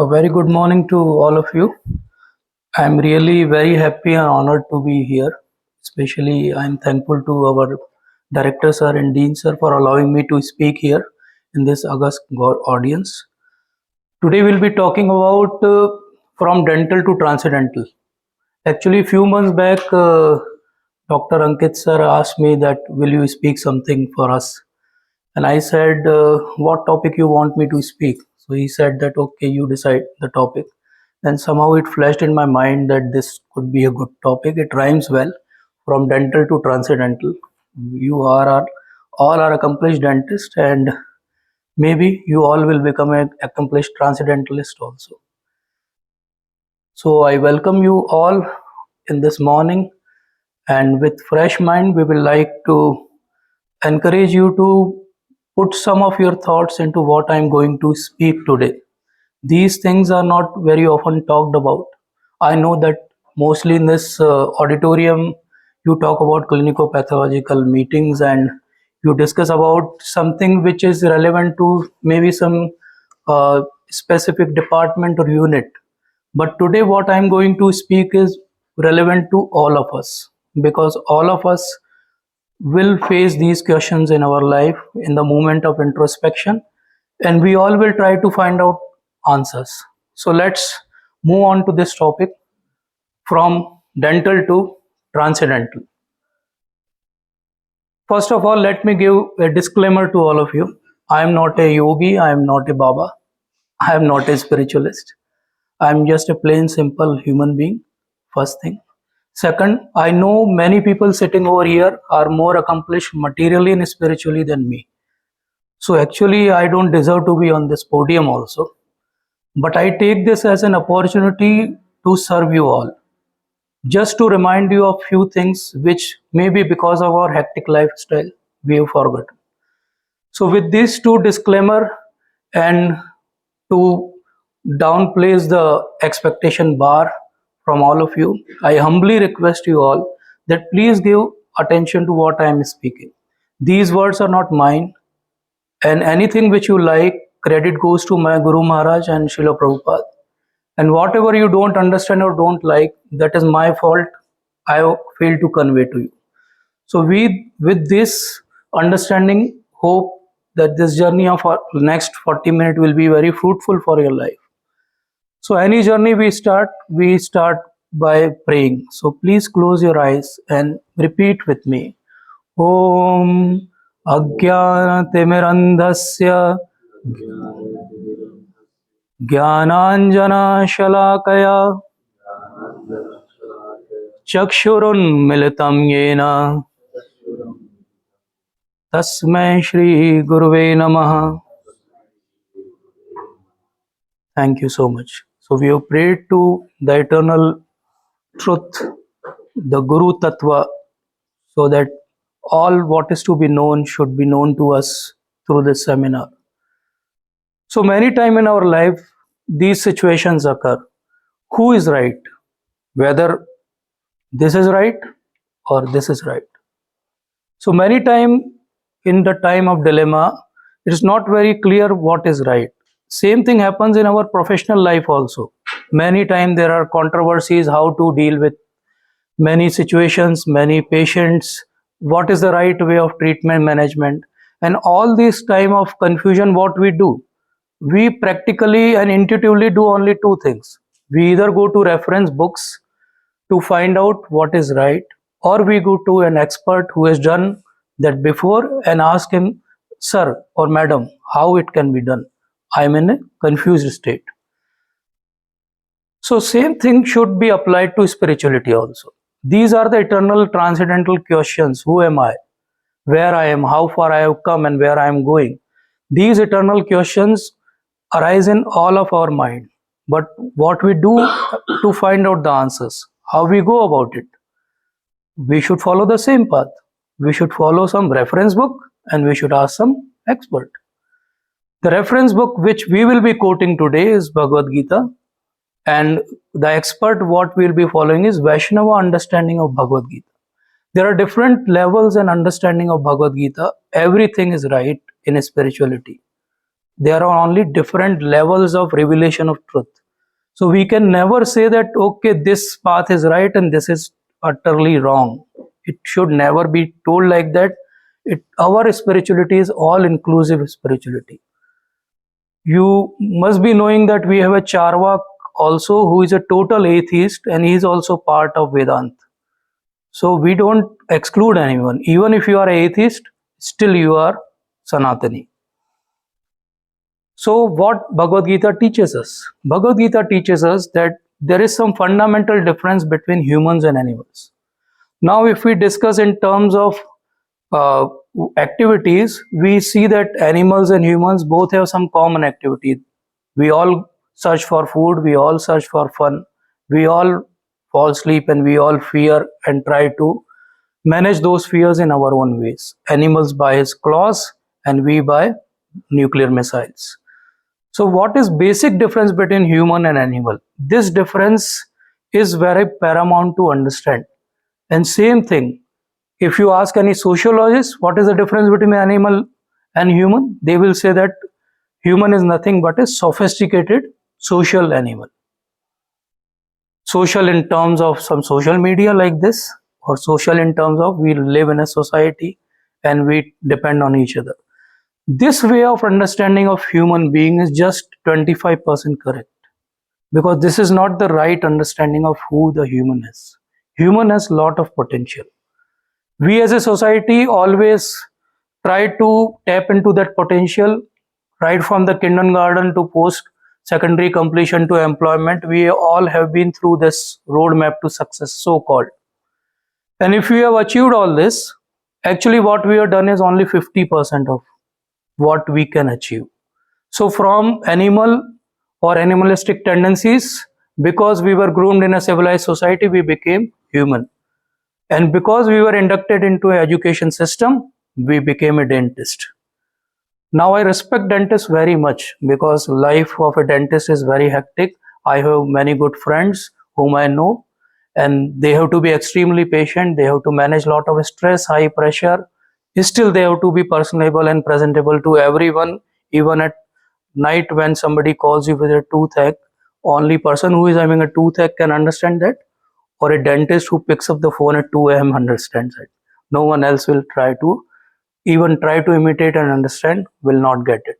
A very good morning to all of you. I'm really very happy and honored to be here. Especially, I'm thankful to our director sir and dean sir for allowing me to speak here in this august audience. Today, we'll be talking about from dental to transcendental. Actually, a few months back, Dr. Ankit sir asked me that will you speak something for us, and I said, what topic you want me to speak? So he said that, okay, you decide the topic. And somehow it flashed in my mind that this could be a good topic. It rhymes well, from dental to transcendental. You all are accomplished dentist, and maybe you all will become an accomplished transcendentalist also. So I welcome you all in this morning, and with fresh mind, we will like to encourage you to put some of your thoughts into what I'm going to speak today. These things are not very often talked about. I know that mostly in this auditorium, you talk about clinico-pathological meetings and you discuss about something which is relevant to maybe some specific department or unit. But today, what I'm going to speak is relevant to all of us, because all of us will face these questions in our life in the moment of introspection, and we all will try to find out answers. So let's move on to this topic, from dental to transcendental. First of all, let me give a disclaimer to all of you. I am not a yogi, I am not a baba, I am not a spiritualist. I am just a plain simple human being, first thing. Second, I know many people sitting over here are more accomplished materially and spiritually than me. So actually, I don't deserve to be on this podium also. But I take this as an opportunity to serve you all. Just to remind you of few things which maybe because of our hectic lifestyle we have forgotten. So with these two disclaimer, and to downplace the expectation bar from all of you, I humbly request you all that please give attention to what I am speaking. These words are not mine, and anything which you like, credit goes to my Guru Maharaj and Srila Prabhupada. And whatever you don't understand or don't like, that is my fault. I failed to convey to you. So we, with this understanding, hope that this journey of our next 40 minutes will be very fruitful for your life. So any journey we start by praying. So please close your eyes and repeat with me. Om Ajnanatimirandhasya Jnananjanashalaakaya Chakshurunmilitam Yena Tasmai Shri Guruve Namaha. Thank you so much. So we have prayed to the eternal truth, the Guru Tattva, so that all what is to be known should be known to us through this seminar. So many times in our life, these situations occur. Who is right? Whether this is right or this is right. So many times in the time of dilemma, it is not very clear what is right. Same thing happens in our professional life also. Many times there are controversies how to deal with many situations, many patients, what is the right way of treatment management, and all this time of confusion, what we do? We practically and intuitively do only two things. We either go to reference books to find out what is right, or we go to an expert who has done that before and ask him, sir or madam, how it can be done. I am in a confused state. So same thing should be applied to spirituality also. These are the eternal transcendental questions. Who am I? Where I am? How far I have come and where I am going? These eternal questions arise in all of our mind. But what we do to find out the answers, how we go about it, we should follow the same path. We should follow some reference book and we should ask some expert. The reference book which we will be quoting today is Bhagavad Gita, and the expert what we will be following is Vaishnava understanding of Bhagavad Gita. There are different levels and understanding of Bhagavad Gita. Everything is right in spirituality. There are only different levels of revelation of truth. So we can never say that, okay, this path is right and this is utterly wrong. It should never be told like that. Our spirituality is all inclusive spirituality. You must be knowing that we have a Charvak also who is a total atheist, and he is also part of Vedanta. So we don't exclude anyone. Even if you are atheist, still you are Sanatani. So what Bhagavad Gita teaches us? Bhagavad Gita teaches us that there is some fundamental difference between humans and animals. Now, if we discuss in terms of uh, activities, we see that animals and humans both have some common activity. We all search for food, we all search for fun, we all fall asleep, and we all fear and try to manage those fears in our own ways. Animals by his claws, and we by nuclear missiles. So what is basic difference between human and animal? This difference is very paramount to understand. And same thing, if you ask any sociologist what is the difference between animal and human, they will say that human is nothing but a sophisticated social animal. Social in terms of some social media like this, or social in terms of we live in a society and we depend on each other. This way of understanding of human being is just 25% correct, because this is not the right understanding of who the human is. Human has lot of potential. We as a society always try to tap into that potential, right from the kindergarten to post secondary completion to employment. We all have been through this roadmap to success, so called. And if we have achieved all this, actually what we have done is only 50% of what we can achieve. So from animal or animalistic tendencies, because we were groomed in a civilized society, we became human. And because we were inducted into an education system, we became a dentist. Now I respect dentists very much because life of a dentist is very hectic. I have many good friends whom I know, and they have to be extremely patient. They have to manage a lot of stress, high pressure. Still, they have to be personable and presentable to everyone, even at night when somebody calls you with a toothache. Only person who is having a toothache can understand that, or a dentist who picks up the phone at 2 a.m. understands it. No one else will try to imitate and understand, will not get it.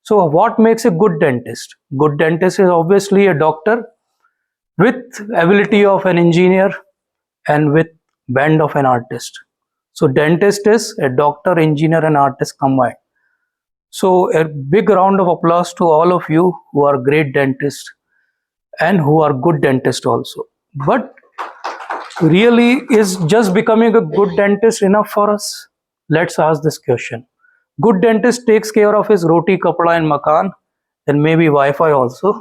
So what makes a good dentist? Good dentist is obviously a doctor with ability of an engineer and with bend of an artist. So dentist is a doctor, engineer and artist combined. So a big round of applause to all of you who are great dentists and who are good dentists also. But really, is just becoming a good dentist enough for us? Let's ask this question. Good dentist takes care of his roti, kapda and makan, and maybe Wi-Fi also.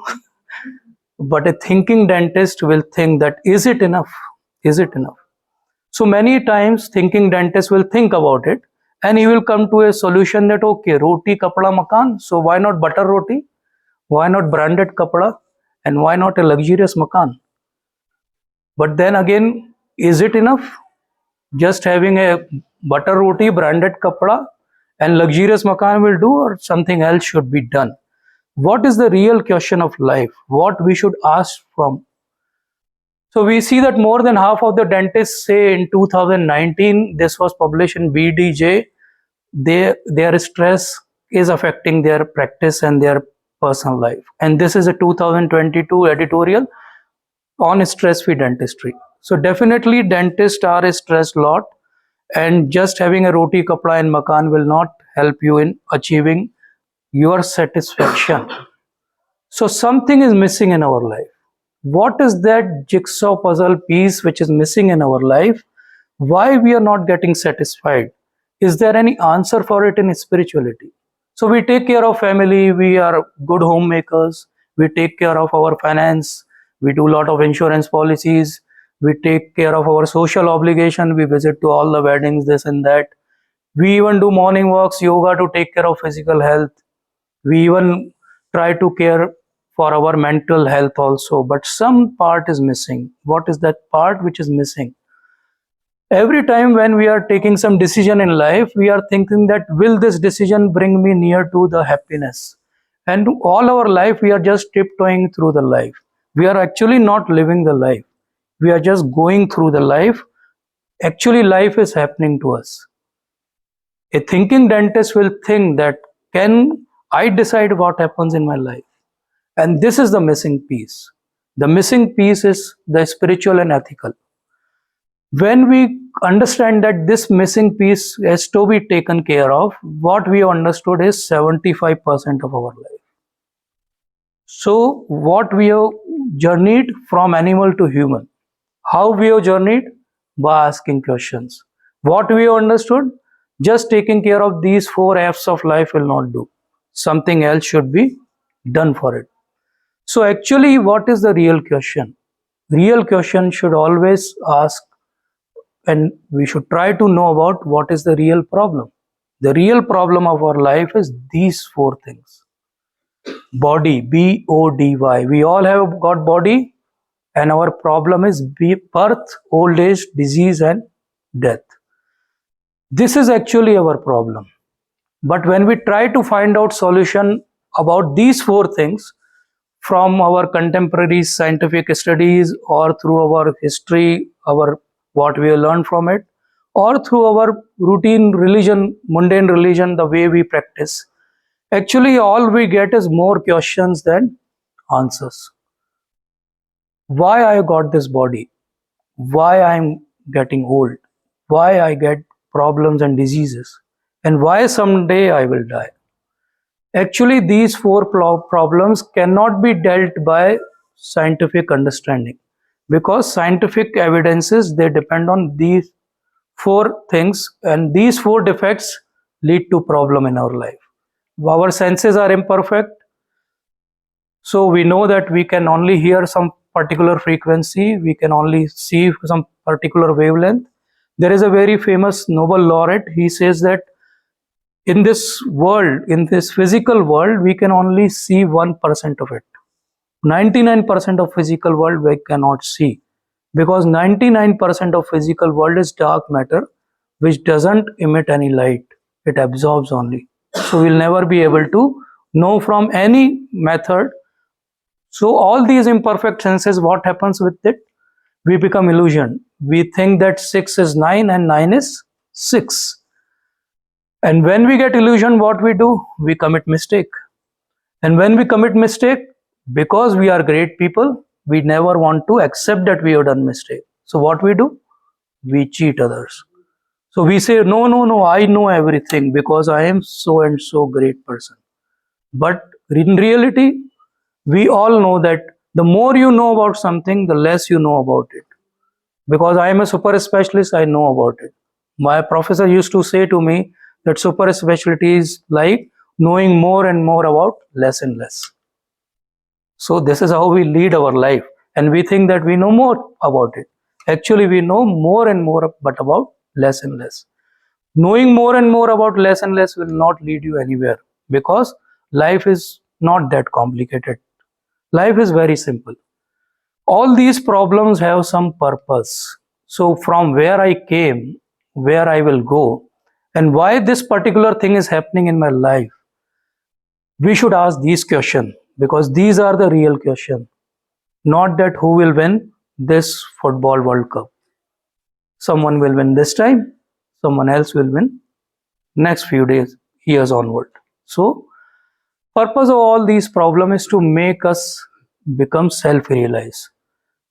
But a thinking dentist will think that, is it enough? Is it enough? So many times thinking dentist will think about it and he will come to a solution that, okay, roti, kapda, makan, so why not butter roti? Why not branded kapda? And why not a luxurious makan? But then again, is it enough? Just having a butter roti, branded kapda and luxurious makan will do, or something else should be done? What is the real question of life? What we should ask from? So we see that more than half of the dentists say in 2019, this was published in BDJ, their stress is affecting their practice and their personal life. And this is a 2022 editorial on stress-free dentistry. So definitely dentists are a stressed lot, and just having a roti, kapda and makan will not help you in achieving your satisfaction. So something is missing in our life. What is that jigsaw puzzle piece which is missing in our life? Why we are not getting satisfied? Is there any answer for it in spirituality? So we take care of family, we are good homemakers, we take care of our finance, we do a lot of insurance policies, we take care of our social obligation, we visit to all the weddings, this and that. We even do morning walks, yoga to take care of physical health. We even try to care for our mental health also, but some part is missing. What is that part which is missing? Every time when we are taking some decision in life, we are thinking that, will this decision bring me near to the happiness? And all our life, we are just tiptoeing through the life. We are actually not living the life. We are just going through the life. Actually, life is happening to us. A thinking dentist will think that, can I decide what happens in my life? And this is the missing piece. The missing piece is the spiritual and ethical. When we understand that this missing piece has to be taken care of, what we understood is 75% of our life. So, what we have journeyed from animal to human, how we have journeyed? By asking questions. What we have understood? Just taking care of these four F's of life will not do. Something else should be done for it. So, actually, what is the real question? Real question should always ask, and we should try to know about what is the real problem. The real problem of our life is these four things. Body, B-O-D-Y. We all have got body, and our problem is birth, old age, disease, and death. This is actually our problem. But when we try to find out solution about these four things from our contemporary scientific studies, or through our history, our what we have learned from it, or through our routine religion, mundane religion, the way we practice, actually all we get is more questions than answers. Why I got this body? Why I'm getting old? Why I get problems and diseases? And why someday I will die? Actually, these four problems cannot be dealt by scientific understanding, because scientific evidences, they depend on these four things, and these four defects lead to problem in our life. Our senses are imperfect, so we know that we can only hear some particular frequency, we can only see some particular wavelength. There is a very famous Nobel laureate, he says that in this world, in this physical world, we can only see 1% of it. 99% of physical world we cannot see, because 99% of physical world is dark matter, which doesn't emit any light, it absorbs only. So we'll never be able to know from any method. So all these imperfect senses, what happens with it? We become illusion. We think that 6 is 9 and 9 is 6. And when we get illusion, what we do? We commit mistake. And when we commit mistake, because we are great people, we never want to accept that we have done mistake. So what we do? We cheat others. So we say, no, no, no, I know everything because I am so and so great person. But in reality, we all know that the more you know about something, the less you know about it. Because I am a super specialist, I know about it. My professor used to say to me that super specialty is like knowing more and more about less and less. So this is how we lead our life, and we think that we know more about it. Actually, we know more and more, but about less and less. Knowing more and more about less and less will not lead you anywhere, because life is not that complicated. Life is very simple. All these problems have some purpose. So from where I came, where I will go, and why this particular thing is happening in my life, we should ask these questions, because these are the real questions. Not that who will win this football World Cup. Someone will win this time, someone else will win next few days, years onward. So purpose of all these problems is to make us become self-realized.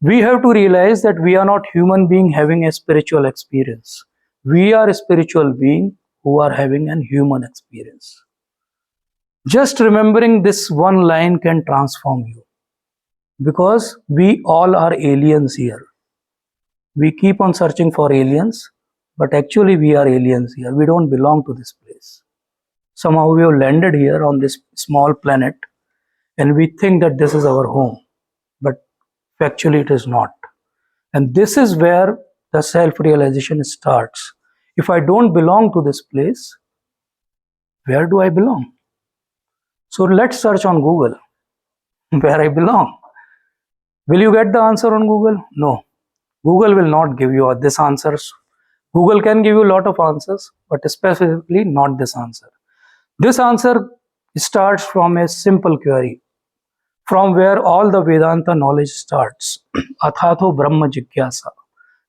We have to realize that we are not human being having a spiritual experience. We are a spiritual being who are having a human experience. Just remembering this one line can transform you, because we all are aliens here. We keep on searching for aliens, but actually we are aliens here. We don't belong to this place. Somehow we have landed here on this small planet, and we think that this is our home, but factually it is not. And this is where the self-realization starts. If I don't belong to this place, where do I belong? So let's search on Google where I belong. Will you get the answer on Google? No. Google will not give you this answers. Google can give you a lot of answers, but specifically not this answer. This answer starts from a simple query, from where all the Vedanta knowledge starts. Athato Brahma Jigyasa.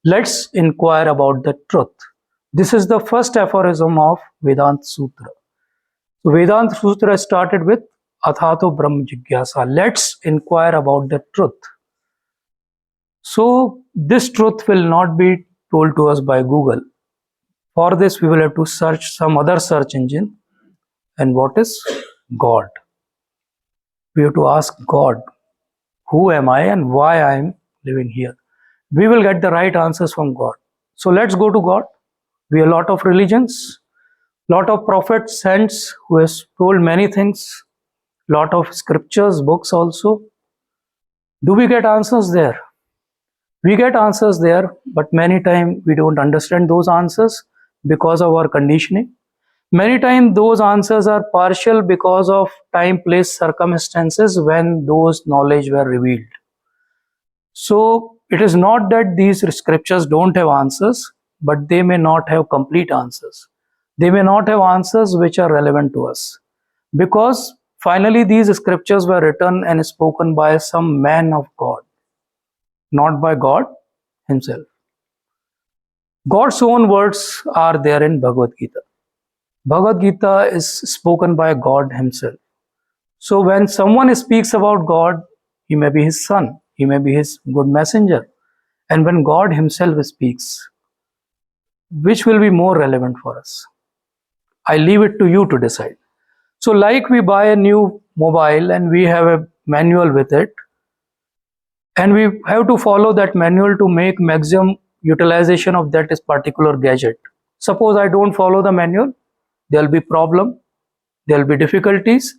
Let's inquire about the truth. This is the first aphorism of Vedanta Sutra. So Vedanta Sutra started with Athato Brahma Jigyasa. Let's inquire about the truth. So this truth will not be told to us by Google. For this, we will have to search some other search engine. And what is God? We have to ask God, who am I and why I am living here? We will get the right answers from God. So let's go to God. We have a lot of religions, lot of prophets, saints who has told many things, lot of scriptures, books also. Do we get answers there? We get answers there, but many times we don't understand those answers because of our conditioning. Many times those answers are partial because of time, place, circumstances when those knowledge were revealed. So it is not that these scriptures don't have answers, but they may not have complete answers. They may not have answers which are relevant to us. Because finally these scriptures were written and spoken by some man of God, not by God himself. God's own words are there in Bhagavad Gita. Bhagavad Gita is spoken by God himself. So when someone speaks about God, he may be his son, he may be his good messenger. And when God himself speaks, which will be more relevant for us? I leave it to you to decide. So like we buy a new mobile and we have a manual with it, and we have to follow that manual to make maximum utilization of that particular gadget. Suppose I don't follow the manual, there will be problem, there will be difficulties,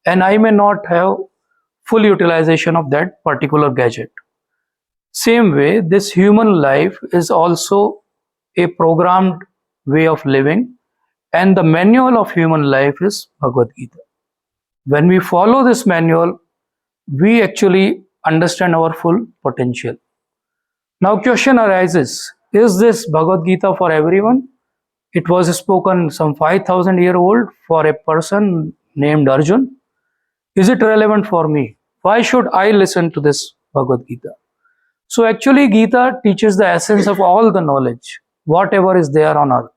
and I may not have full utilization of that particular gadget. Same way, this human life is also a programmed way of living, and the manual of human life is Bhagavad Gita. When we follow this manual, we actually understand our full potential. Now question arises, is this Bhagavad Gita for everyone? It was spoken some 5,000 years old for a person named Arjun. Is it relevant for me? Why should I listen to this Bhagavad Gita? So actually Gita teaches the essence of all the knowledge, whatever is there on earth,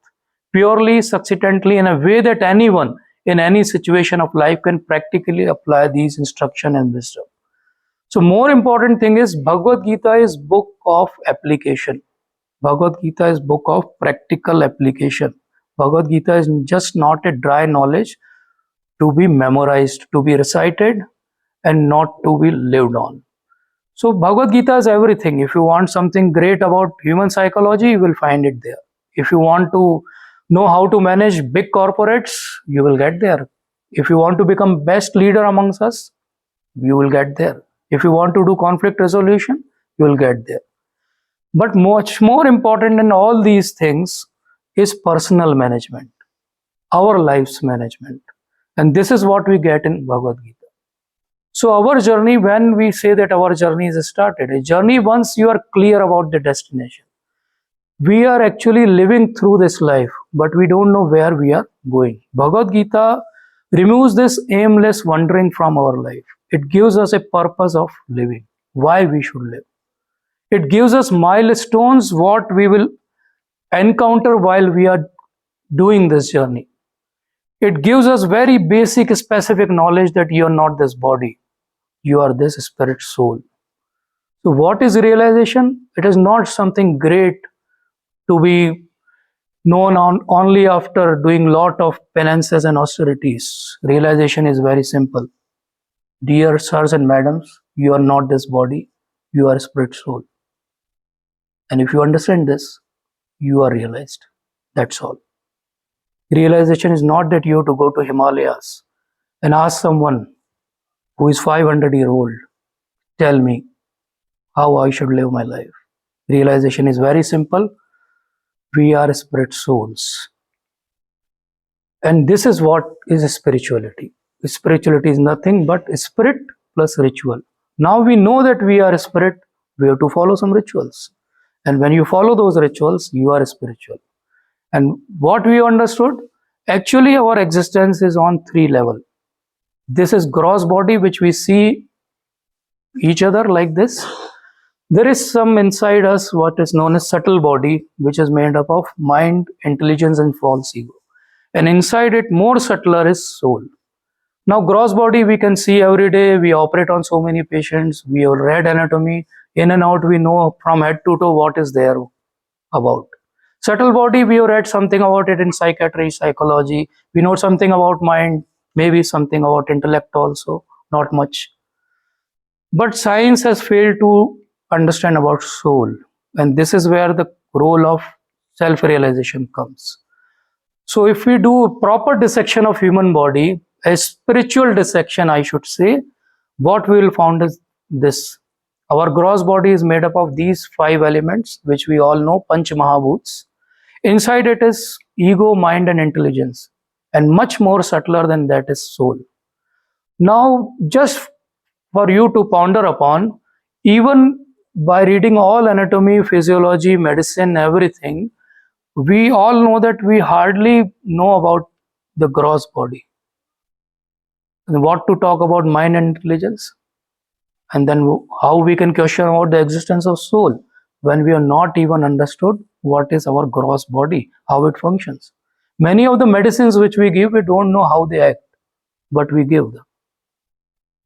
purely, succinctly, in a way that anyone in any situation of life can practically apply these instruction and wisdom. So more important thing is Bhagavad Gita is book of application. Bhagavad Gita is book of practical application. Bhagavad Gita is just not a dry knowledge to be memorized, to be recited, and not to be lived on. So Bhagavad Gita is everything. If you want something great about human psychology, you will find it there. If you want to know how to manage big corporates, you will get there. If you want to become best leader amongst us, you will get there. If you want to do conflict resolution, you will get there. But much more important than all these things is personal management, our life's management. And this is what we get in Bhagavad Gita. So our journey, when we say that our journey is started, a journey once you are clear about the destination. We are actually living through this life, but we don't know where we are going. Bhagavad Gita removes this aimless wandering from our life. It gives us a purpose of living, why we should live. It gives us milestones, what we will encounter while we are doing this journey. It gives us very basic, specific knowledge that you are not this body, you are this spirit soul. So what is realization? It is not something great to be known on only after doing lot of penances and austerities. Realization is very simple. Dear sirs and madams, you are not this body, you are spirit soul. And if you understand this, you are realized. That's all. Realization is not that you have to go to Himalayas and ask someone who is 500 years old, tell me how I should live my life. Realization is very simple. We are spirit souls. And this is what is spirituality. Spirituality is nothing but spirit plus ritual. Now we know that we are spirit, we have to follow some rituals. And when you follow those rituals, you are spiritual. And what we understood, actually our existence is on 3 levels. This is gross body, which we see each other like this. There is some inside us what is known as subtle body, which is made up of mind, intelligence, and false ego. And inside it, more subtler is soul. Now, gross body we can see every day. We operate on so many patients. We have read anatomy in and out. We know from head to toe what is there about. Subtle body, we have read something about it in psychiatry, psychology. We know something about mind, maybe something about intellect also, not much. But science has failed to understand about soul. And this is where the role of self-realization comes. So if we do a proper dissection of human body, a spiritual dissection, I should say, what we will find is this. Our gross body is made up of these 5 elements, which we all know, Panch Mahabhuts. Inside it is ego, mind, and intelligence. And much more subtler than that is soul. Now, just for you to ponder upon, even by reading all anatomy, physiology, medicine, everything, we all know that we hardly know about the gross body. And what to talk about mind and intelligence? And then how we can question about the existence of soul when we have not even understood what is our gross body, how it functions. Many of the medicines which we give, we don't know how they act, but we give them.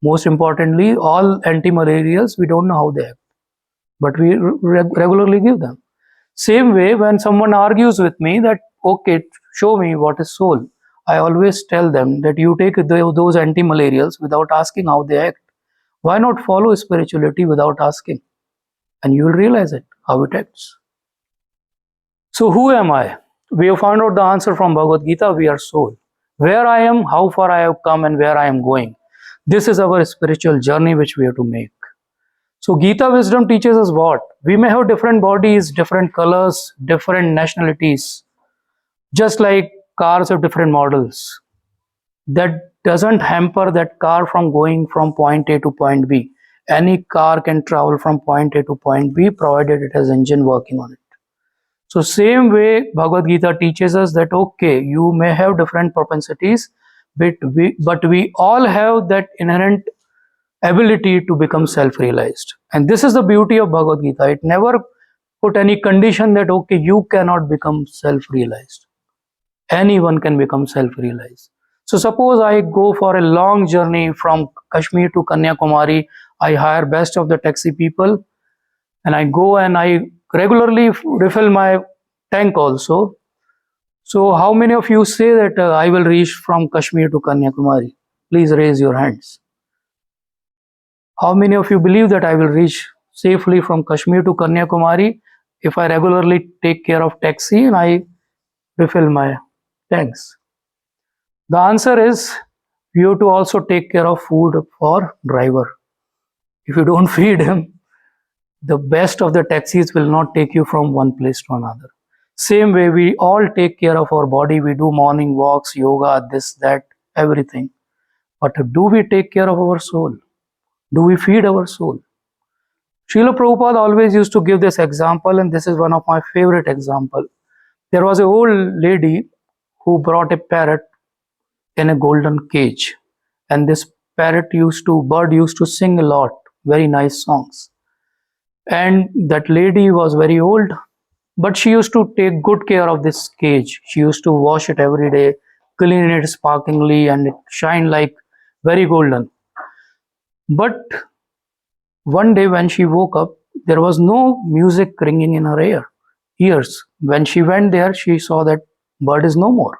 Most importantly, all anti-malarials, we don't know how they act, but we regularly give them. Same way, when someone argues with me that, okay, show me what is soul, I always tell them that you take those anti-malarials without asking how they act. Why not follow spirituality without asking? And you will realize it, how it acts. So who am I? We have found out the answer from Bhagavad Gita. We are soul. Where I am, how far I have come, and where I am going. This is our spiritual journey which we have to make. So Gita wisdom teaches us what? We may have different bodies, different colors, different nationalities, just like cars have different models. That doesn't hamper that car from going from point A to point B. Any car can travel from point A to point B provided it has engine working on it. So same way Bhagavad Gita teaches us that okay, you may have different propensities, but we all have that inherent ability to become self-realized. And this is the beauty of Bhagavad Gita. It never put any condition that okay, you cannot become self-realized. Anyone can become self-realized. So suppose I go for a long journey from Kashmir to Kanyakumari, I hire best of the taxi people and I go and I regularly refill my tank also. So how many of you say that I will reach from Kashmir to Kanyakumari? Please raise your hands. How many of you believe that I will reach safely from Kashmir to Kanyakumari if I regularly take care of taxi and I refill my tanks? The answer is you have to also take care of food for driver. If you don't feed him, the best of the taxis will not take you from one place to another. Same way, we all take care of our body. We do morning walks, yoga, this, that, everything. But do we take care of our soul? Do we feed our soul? Srila Prabhupada always used to give this example, and this is one of my favorite examples. There was an old lady who brought a parrot in a golden cage, and this bird used to sing a lot, very nice songs. And that lady was very old, but she used to take good care of this cage. She used to wash it every day, clean it sparklingly, and it shine like very golden. But one day when she woke up, there was no music ringing in her ears. When she went there, she saw that bird is no more.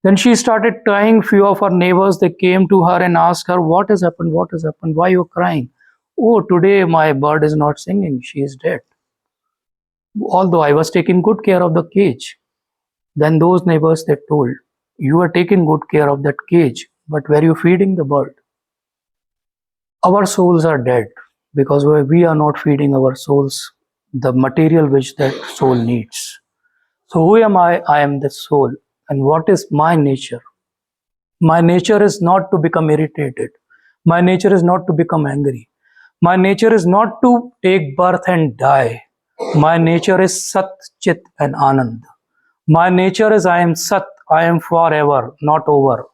Then she started crying. Few of her neighbors, they came to her and asked her, what has happened? What has happened? Why are you crying? Oh, today my bird is not singing. She is dead. Although I was taking good care of the cage. Then those neighbors, they told, you are taking good care of that cage, but were you feeding the bird? Our souls are dead because we are not feeding our souls the material which that soul needs. So who am I? I am the soul. And what is my nature? My nature is not to become irritated. My nature is not to become angry. My nature is not to take birth and die. My nature is Sat, Chit and Anand. My nature is I am Sat, I am forever, not over.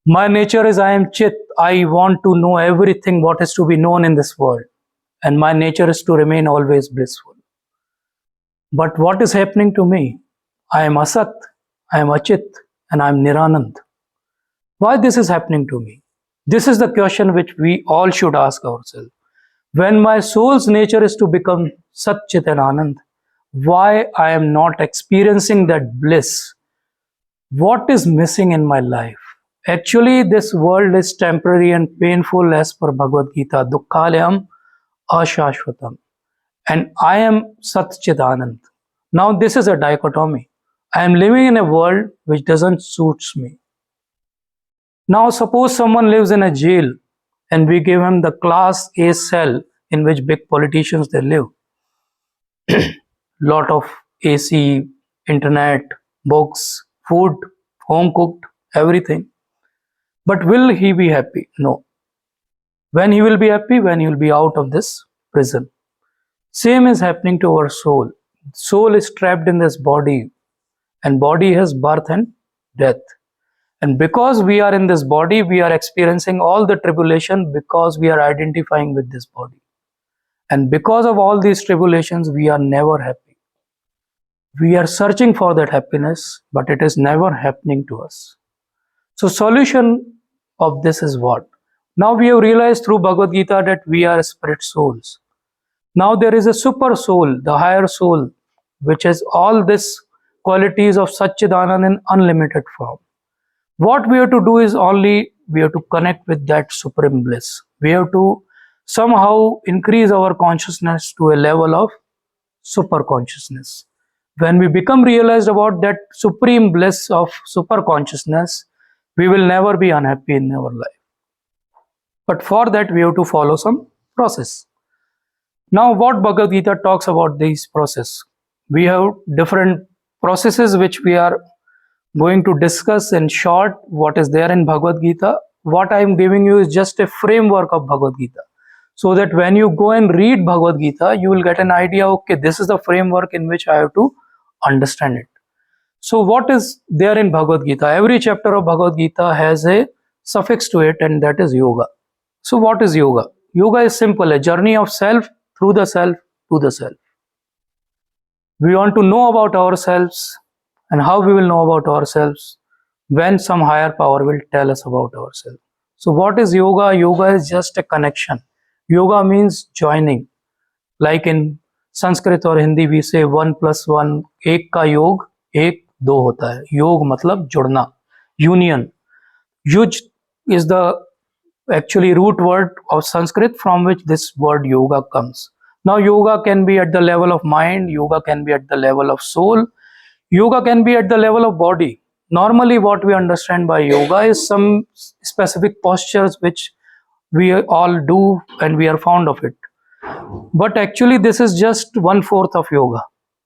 My nature is I am Chit. I want to know everything what is to be known in this world. And my nature is to remain always blissful. But what is happening to me? I am Asat, I am Achit, and I am Niranand. Why this is happening to me? This is the question which we all should ask ourselves. When my soul's nature is to become Sat Chit and Anand, why I am not experiencing that bliss? What is missing in my life? Actually, this world is temporary and painful as per Bhagavad Gita. Dukkhalayam ashashvatam. And I am Sat Chit Anand. Now, this is a dichotomy. I am living in a world which doesn't suits me. Now, suppose someone lives in a jail and we give him the class A cell in which big politicians they live. Lot of AC, internet, books, food, home cooked, everything. But will he be happy? No. When he will be happy? When he will be out of this prison. Same is happening to our soul. Soul is trapped in this body, and body has birth and death. And because we are in this body, we are experiencing all the tribulation because we are identifying with this body. And because of all these tribulations, we are never happy. We are searching for that happiness, but it is never happening to us. So solution of this is what? Now we have realized through Bhagavad Gita that we are spirit souls. Now there is a super soul, the higher soul, which has all these qualities of Satchidanand in unlimited form. What we have to do is only we have to connect with that supreme bliss. We have to somehow increase our consciousness to a level of super consciousness. When we become realized about that supreme bliss of super consciousness, we will never be unhappy in our life. But for that, we have to follow some process. Now, what Bhagavad Gita talks about this process? We have different processes which we are going to discuss in short what is there in Bhagavad Gita. What I am giving you is just a framework of Bhagavad Gita. So that when you go and read Bhagavad Gita, you will get an idea, okay, this is the framework in which I have to understand it. So what is there in Bhagavad Gita? Every chapter of Bhagavad Gita has a suffix to it, and that is yoga. So what is yoga? Yoga is simple, a journey of self through the self to the self. We want to know about ourselves, and how we will know about ourselves? When some higher power will tell us about ourselves. So what is yoga? Yoga is just a connection. Yoga means joining. Like in Sanskrit or Hindi we say 1 + 1, एक का योग एक दो होता है. योग मतलब जुड़ना, union. Yuj is the actually root word of Sanskrit from which this word yoga comes. Now yoga can be at the level of mind, yoga can be at the level of soul, yoga can be at the level of body. Normally what we understand by yoga is some specific postures which we all do and we are fond of it. But actually this is just 1/4 of yoga.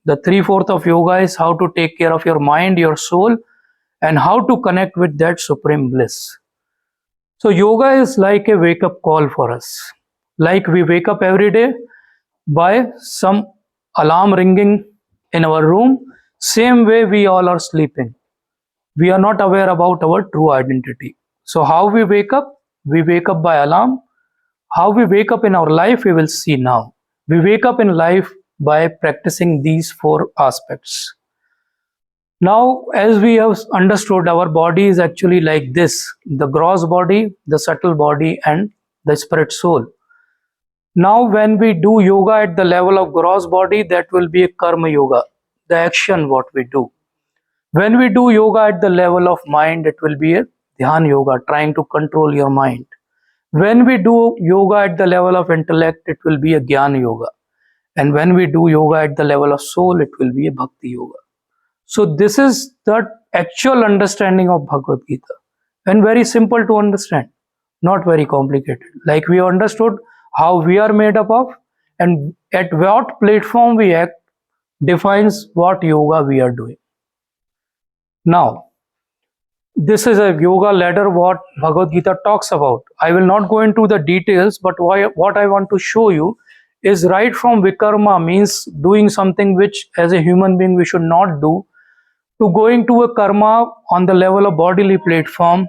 The 3/4 of yoga is how to take care of your mind, your soul, and how to connect with that supreme bliss. So yoga is like a wake-up call for us. Like we wake up every day by some alarm ringing in our room, same way we all are sleeping. We are not aware about our true identity. So how we wake up? We wake up by alarm. How we wake up in our life, we will see now. We wake up in life by practicing these 4 aspects. Now, as we have understood, our body is actually like this: the gross body, the subtle body, and the spirit soul. Now, when we do yoga at the level of gross body, that will be a karma yoga, the action what we do. When we do yoga at the level of mind, it will be a dhyan yoga, trying to control your mind. When we do yoga at the level of intellect, it will be a jnana yoga. And when we do yoga at the level of soul, it will be a bhakti yoga. So this is the actual understanding of Bhagavad Gita, and very simple to understand, not very complicated. Like we understood how we are made up of and at what platform we act defines what yoga we are doing. Now, this is a yoga ladder what Bhagavad Gita talks about. I will not go into the details, but what I want to show you is right from vikarma, means doing something which as a human being we should not do, to going to a karma on the level of bodily platform,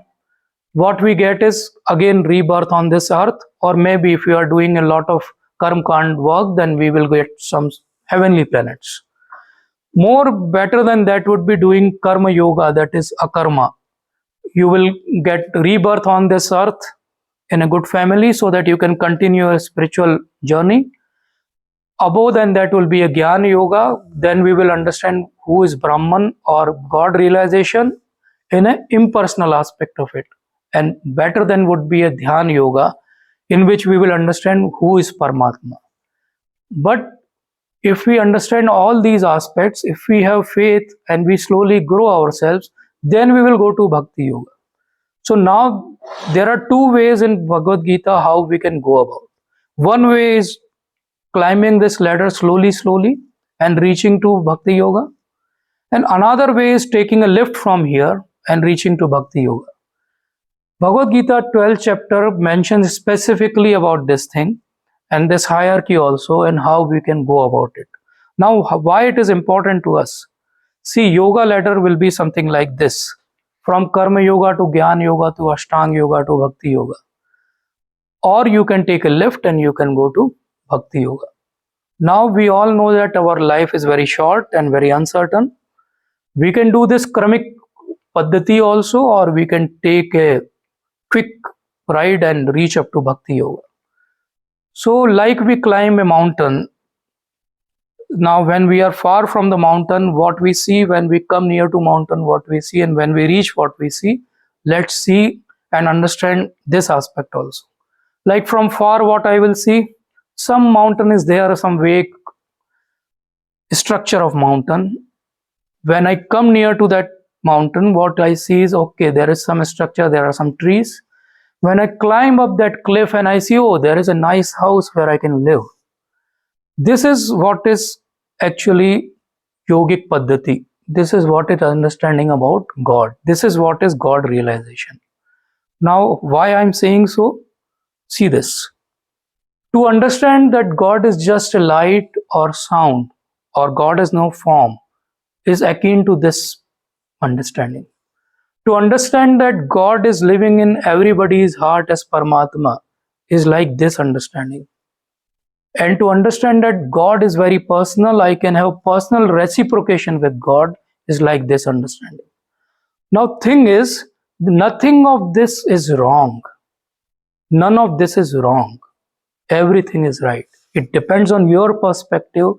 what we get is again rebirth on this earth, or maybe if we are doing a lot of karma kand work, then we will get some heavenly planets. More better than that would be doing karma yoga, that is akarma. You will get rebirth on this earth in a good family so that you can continue a spiritual journey. Above than that will be a Jnana Yoga. Then we will understand who is Brahman or God realization in an impersonal aspect of it. And better than would be a Dhyana Yoga, in which we will understand who is Paramatma. But if we understand all these aspects, if we have faith and we slowly grow ourselves, then we will go to Bhakti Yoga. So now there are two ways in Bhagavad Gita how we can go about. One way is climbing this ladder slowly and reaching to Bhakti Yoga. And another way is taking a lift from here and reaching to Bhakti Yoga. Bhagavad Gita 12th chapter mentions specifically about this thing and this hierarchy also and how we can go about it. Now, why it is important to us? See, yoga ladder will be something like this. From Karma Yoga to Jnana Yoga to Ashtanga Yoga to Bhakti Yoga. Or you can take a lift and you can go to Bhakti Yoga. Now we all know that our life is very short and very uncertain. We can do this karmic paddhati also, or we can take a quick ride and reach up to Bhakti Yoga. So like we climb a mountain, now when we are far from the mountain, what we see, when we come near to mountain, what we see, and when we reach what we see, let's see and understand this aspect also. Like from far what I will see, some mountain is there, some vague structure of mountain. When I come near to that mountain, what I see is, okay, there is some structure, there are some trees. When I climb up that cliff and I see, oh, there is a nice house where I can live. This is what is actually yogic paddhati. This is what is understanding about God. This is what is God realization. Now, why I'm saying so? See this. To understand that God is just a light or sound, or God has no form, is akin to this understanding. To understand that God is living in everybody's heart as Paramatma is like this understanding. And to understand that God is very personal, I can have personal reciprocation with God is like this understanding. Now, thing is, nothing of this is wrong. None of this is wrong. Everything is right. It depends on your perspective,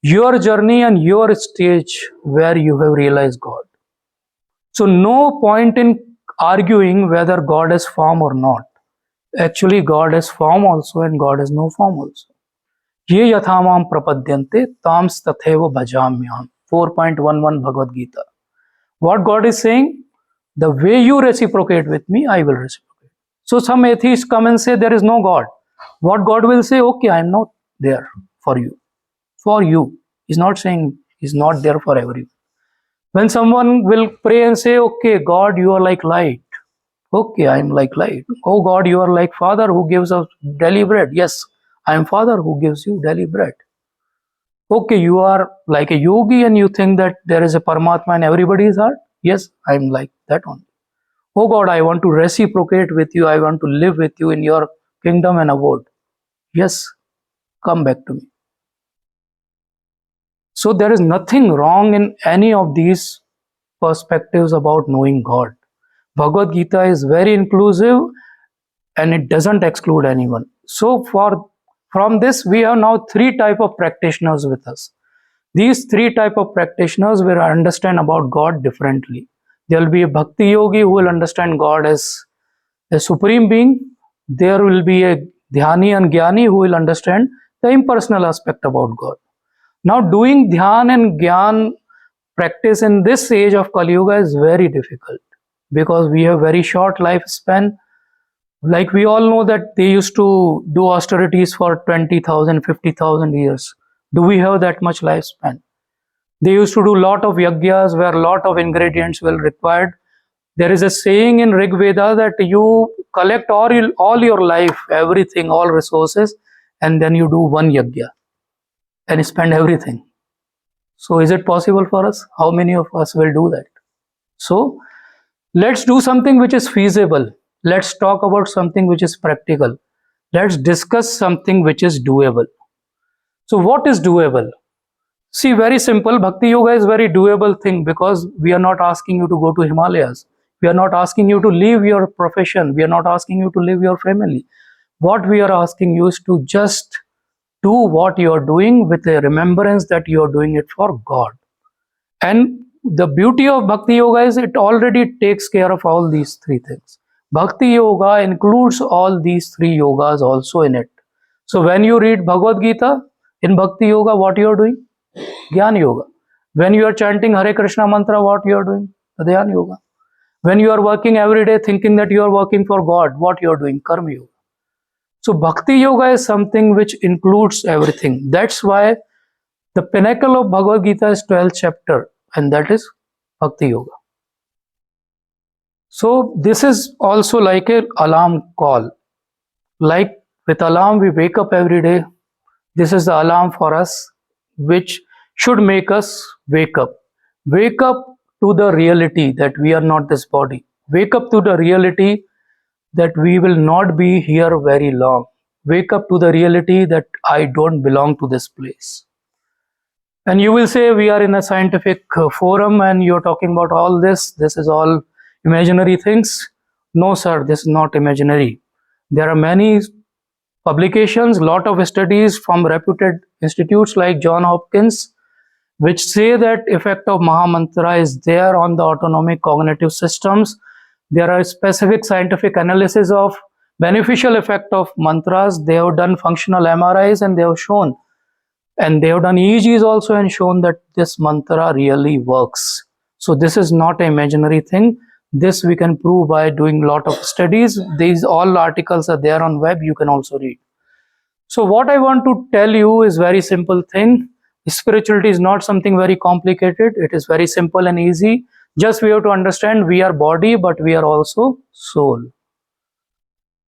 your journey, and your stage where you have realized God. So no point in arguing whether God has form or not. Actually, God has form also and God has no form also. Ye yathamam prapadyante tams tatheva bhajamyam. 4.11 Bhagavad Gita. What God is saying? The way you reciprocate with me, I will reciprocate. So some atheists come and say there is no God. What God will say? Okay, I am not there for you. For you. He's not saying he's not there for everyone. When someone will pray and say, okay, God, you are like light. Okay, I am like light. Oh God, you are like Father who gives us daily bread. Yes, I am Father who gives you daily bread. Okay, you are like a yogi and you think that there is a Paramatma in everybody's heart. Yes, I am like that one. Oh God, I want to reciprocate with you. I want to live with you in your kingdom and abode. Yes, come back to me. So there is nothing wrong in any of these perspectives about knowing God. Bhagavad Gita is very inclusive and it doesn't exclude anyone. So from this, we have now three type of practitioners with us. These three type of practitioners will understand about God differently. There will be a Bhakti Yogi who will understand God as a supreme being. There will be a Dhyani and Jnani who will understand the impersonal aspect about God. Now doing Dhyan and Gyan practice in this age of Kali Yuga is very difficult because we have very short lifespan. Like we all know that they used to do austerities for 20,000, 50,000 years. Do we have that much lifespan? They used to do a lot of yagyas where a lot of ingredients were required. There is a saying in Rig Veda that you collect all your life, everything, all resources, and then you do one yagya and spend everything. So is it possible for us? How many of us will do that? So let's do something which is feasible. Let's talk about something which is practical. Let's discuss something which is doable. So what is doable? See, very simple. Bhakti yoga is very doable thing because we are not asking you to go to Himalayas. We are not asking you to leave your profession. We are not asking you to leave your family. What we are asking you is to just do what you are doing with a remembrance that you are doing it for God. And the beauty of Bhakti Yoga is it already takes care of all these three things. Bhakti Yoga includes all these three yogas also in it. So when you read Bhagavad Gita in Bhakti Yoga, what you are doing? Jnana Yoga. When you are chanting Hare Krishna mantra, what you are doing? Dhyana Yoga. When you are working every day thinking that you are working for God, what you are doing? Karma Yoga. So Bhakti Yoga is something which includes everything. That's why the pinnacle of Bhagavad Gita is 12th chapter, and that is Bhakti Yoga. So this is also like an alarm call. Like with alarm, we wake up every day. This is the alarm for us, which should make us wake up. Wake up to the reality that we are not this body. Wake up to the reality that we will not be here very long. Wake up to the reality that I don't belong to this place. And you will say we are in a scientific forum and you're talking about all this. This is all imaginary things. No, sir, this is not imaginary. There are many publications, lot of studies from reputed institutes like John Hopkins, which say that effect of Mahamantra is there on the autonomic cognitive systems. There are specific scientific analysis of beneficial effect of mantras. They have done functional MRIs and they have shown, and they have done EEGs also and shown that this mantra really works. So this is not an imaginary thing. This we can prove by doing lot of studies. These all articles are there on web. You can also read. So what I want to tell you is very simple thing. Spirituality is not something very complicated. It is very simple and easy. Just we have to understand we are body, but we are also soul.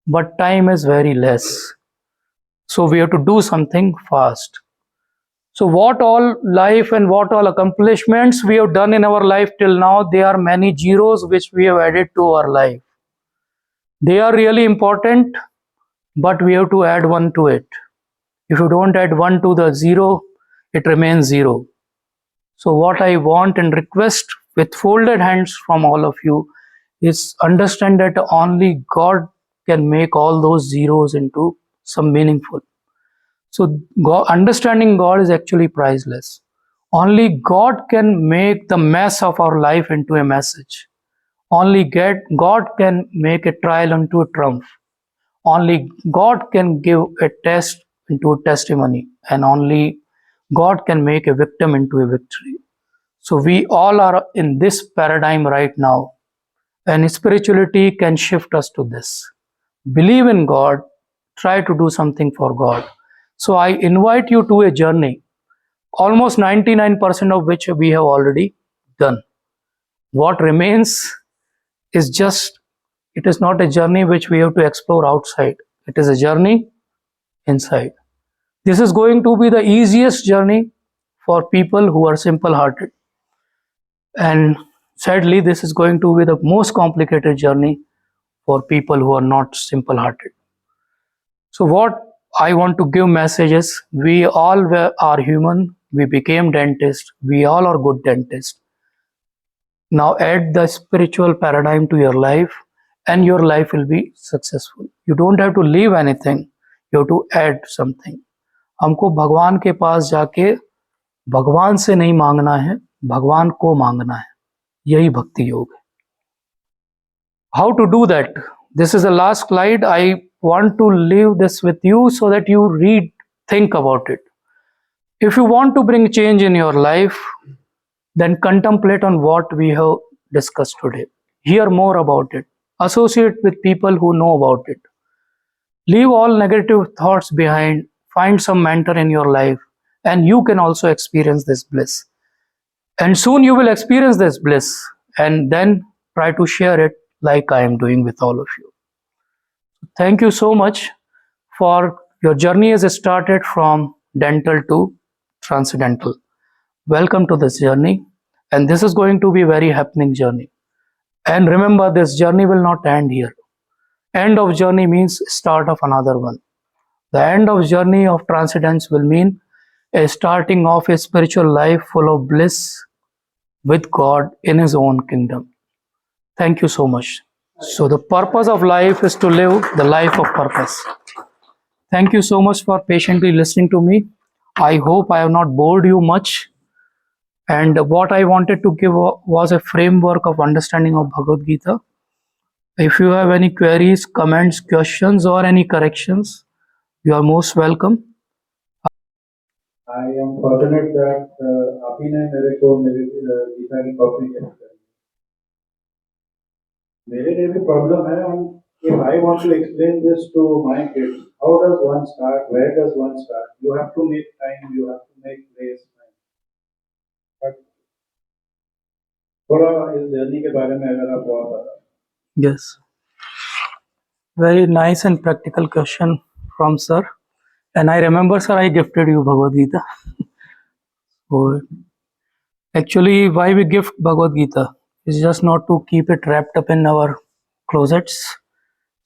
But time is very less. So we have to do something fast. So what all life and what all accomplishments we have done in our life till now, there are many zeros which we have added to our life. They are really important, but we have to add one to it. If you don't add one to the zero, it remains zero. So what I want and request with folded hands from all of you is understand that only God can make all those zeros into some meaningful. So understanding God is actually priceless. Only God can make the mess of our life into a message. Only God can make a trial into a triumph. Only God can give a test into a testimony, and only God can make a victim into a victory. So we all are in this paradigm right now, and spirituality can shift us to this. Believe in God, try to do something for God. So I invite you to a journey, almost 99% of which we have already done. What remains is just, it is not a journey which we have to explore outside. It is a journey inside. This is going to be the easiest journey for people who are simple hearted. And sadly, this is going to be the most complicated journey for people who are not simple hearted. So, what I want to give messages, we all are human, we became dentists, we all are good dentists. Now add the spiritual paradigm to your life and your life will be successful. You don't have to leave anything, you have to add something. हमको भगवान के पास जाके भगवान से नहीं मांगना है, भगवान को मांगना है. यही भक्ति योग है. How to do that? This is the last slide. I want to leave this with you so that you think about it. If you want to bring change in your life, then contemplate on what we have discussed today. Hear more about it. Associate with people who know about it. Leave all negative thoughts behind. Find some mentor in your life, and you can also experience this bliss. And soon you will experience this bliss, and then try to share it like I am doing with all of you. Thank you so much for your journey has started from dental to transcendental. Welcome to this journey, and this is going to be a very happening journey. And remember, this journey will not end here. End of journey means start of another one. The end of journey of transcendence will mean a starting of a spiritual life full of bliss with God in His own kingdom. Thank you so much. So, the purpose of life is to live the life of purpose. Thank you so much for patiently listening to me. I hope I have not bored you much. And what I wanted to give was a framework of understanding of Bhagavad Gita. If you have any queries, comments, questions, or any corrections, you are most welcome. I am fortunate that आप ही ने मेरे को मेरी गीता की copy gift करी. मेरे लिए भी प्रॉब्लम है. If I want to explain this to my kids, how does one start? Where does one start? You have to make time. You have to make place. But थोड़ा इस journey के बारे में अगर आप और बता. Yes. Very nice and practical question from sir. And I remember, sir, I gifted you Bhagavad Gita. So, actually, why we gift Bhagavad Gita is just not to keep it wrapped up in our closets,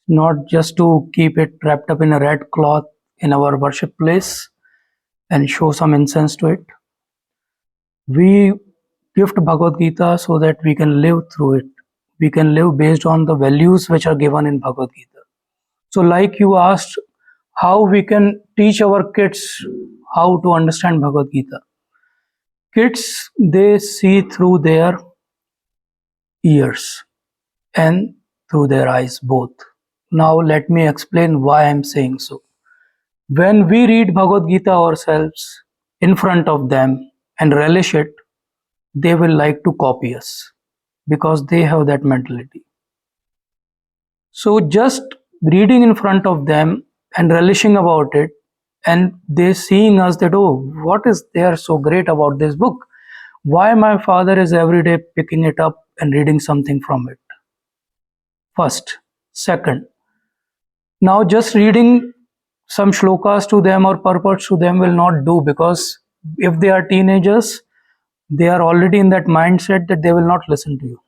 not just to keep it wrapped up in a red cloth in our worship place and show some incense to it. We gift Bhagavad Gita so that we can live through it. We can live based on the values which are given in Bhagavad Gita. So, like you asked, how we can teach our kids how to understand Bhagavad Gita. Kids, they see through their ears and through their eyes both. Now, let me explain why I'm saying so. When we read Bhagavad Gita ourselves in front of them and relish it, they will like to copy us because they have that mentality. So, just reading in front of them and relishing about it, and they seeing us that, oh, what is there so great about this book? Why my father is every day picking it up and reading something from it? First. Second, now just reading some shlokas to them or purports to them will not do, because if they are teenagers, they are already in that mindset that they will not listen to you.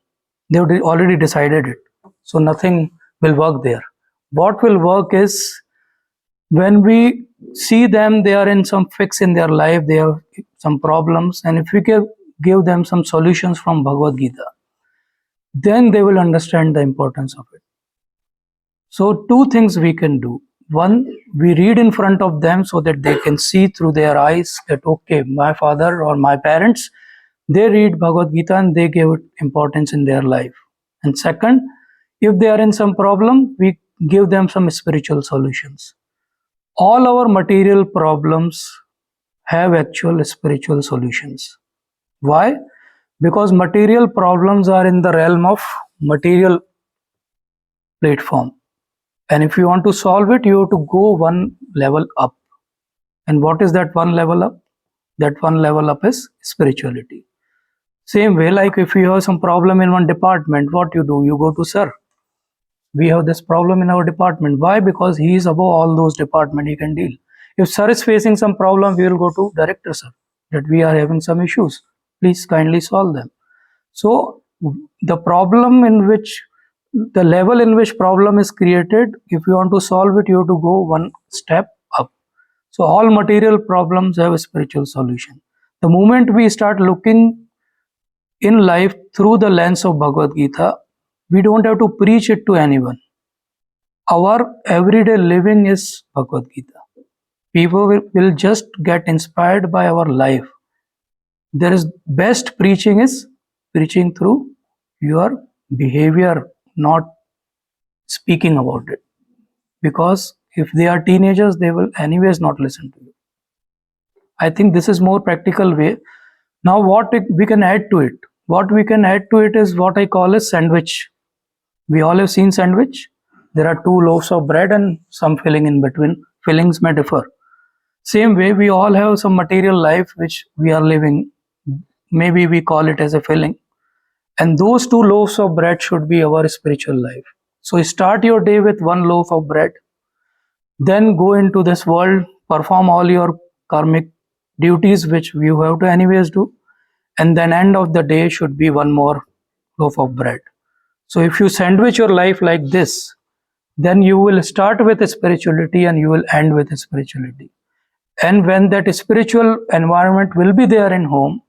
They have already decided it. So nothing will work there. What will work is when we see them, they are in some fix in their life, they have some problems, and if we give them some solutions from Bhagavad Gita, then they will understand the importance of it. So, two things we can do. One, we read in front of them so that they can see through their eyes that, okay, my father or my parents, they read Bhagavad Gita and they give it importance in their life. And second, if they are in some problem, we give them some spiritual solutions. All our material problems have actual spiritual solutions. Why? Because material problems are in the realm of material platform. And if you want to solve it, you have to go one level up. And what is that one level up? That one level up is spirituality. Same way, like if you have some problem in one department, what you do? You go to sir. We have this problem in our department. Why? Because he is above all those departments, he can deal. If sir is facing some problem, we will go to director sir, that we are having some issues. Please kindly solve them. So the problem in which, the level in which problem is created, if you want to solve it, you have to go one step up. So all material problems have a spiritual solution. The moment we start looking in life through the lens of Bhagavad Gita, we don't have to preach it to anyone. Our everyday living is Bhagavad Gita. People will just get inspired by our life. There is best preaching is preaching through your behavior, not speaking about it. Because if they are teenagers, they will anyways not listen to you. I think this is more practical way. Now what we can add to it? What we can add to it is what I call a sandwich. We all have seen sandwich. There are two loaves of bread and some filling in between. Fillings may differ. Same way, we all have some material life which we are living. Maybe we call it as a filling. And those two loaves of bread should be our spiritual life. So start your day with one loaf of bread. Then go into this world, perform all your karmic duties which you have to anyways do. And then end of the day should be one more loaf of bread. So if you sandwich your life like this, then you will start with spirituality and you will end with spirituality. And when that spiritual environment will be there in home,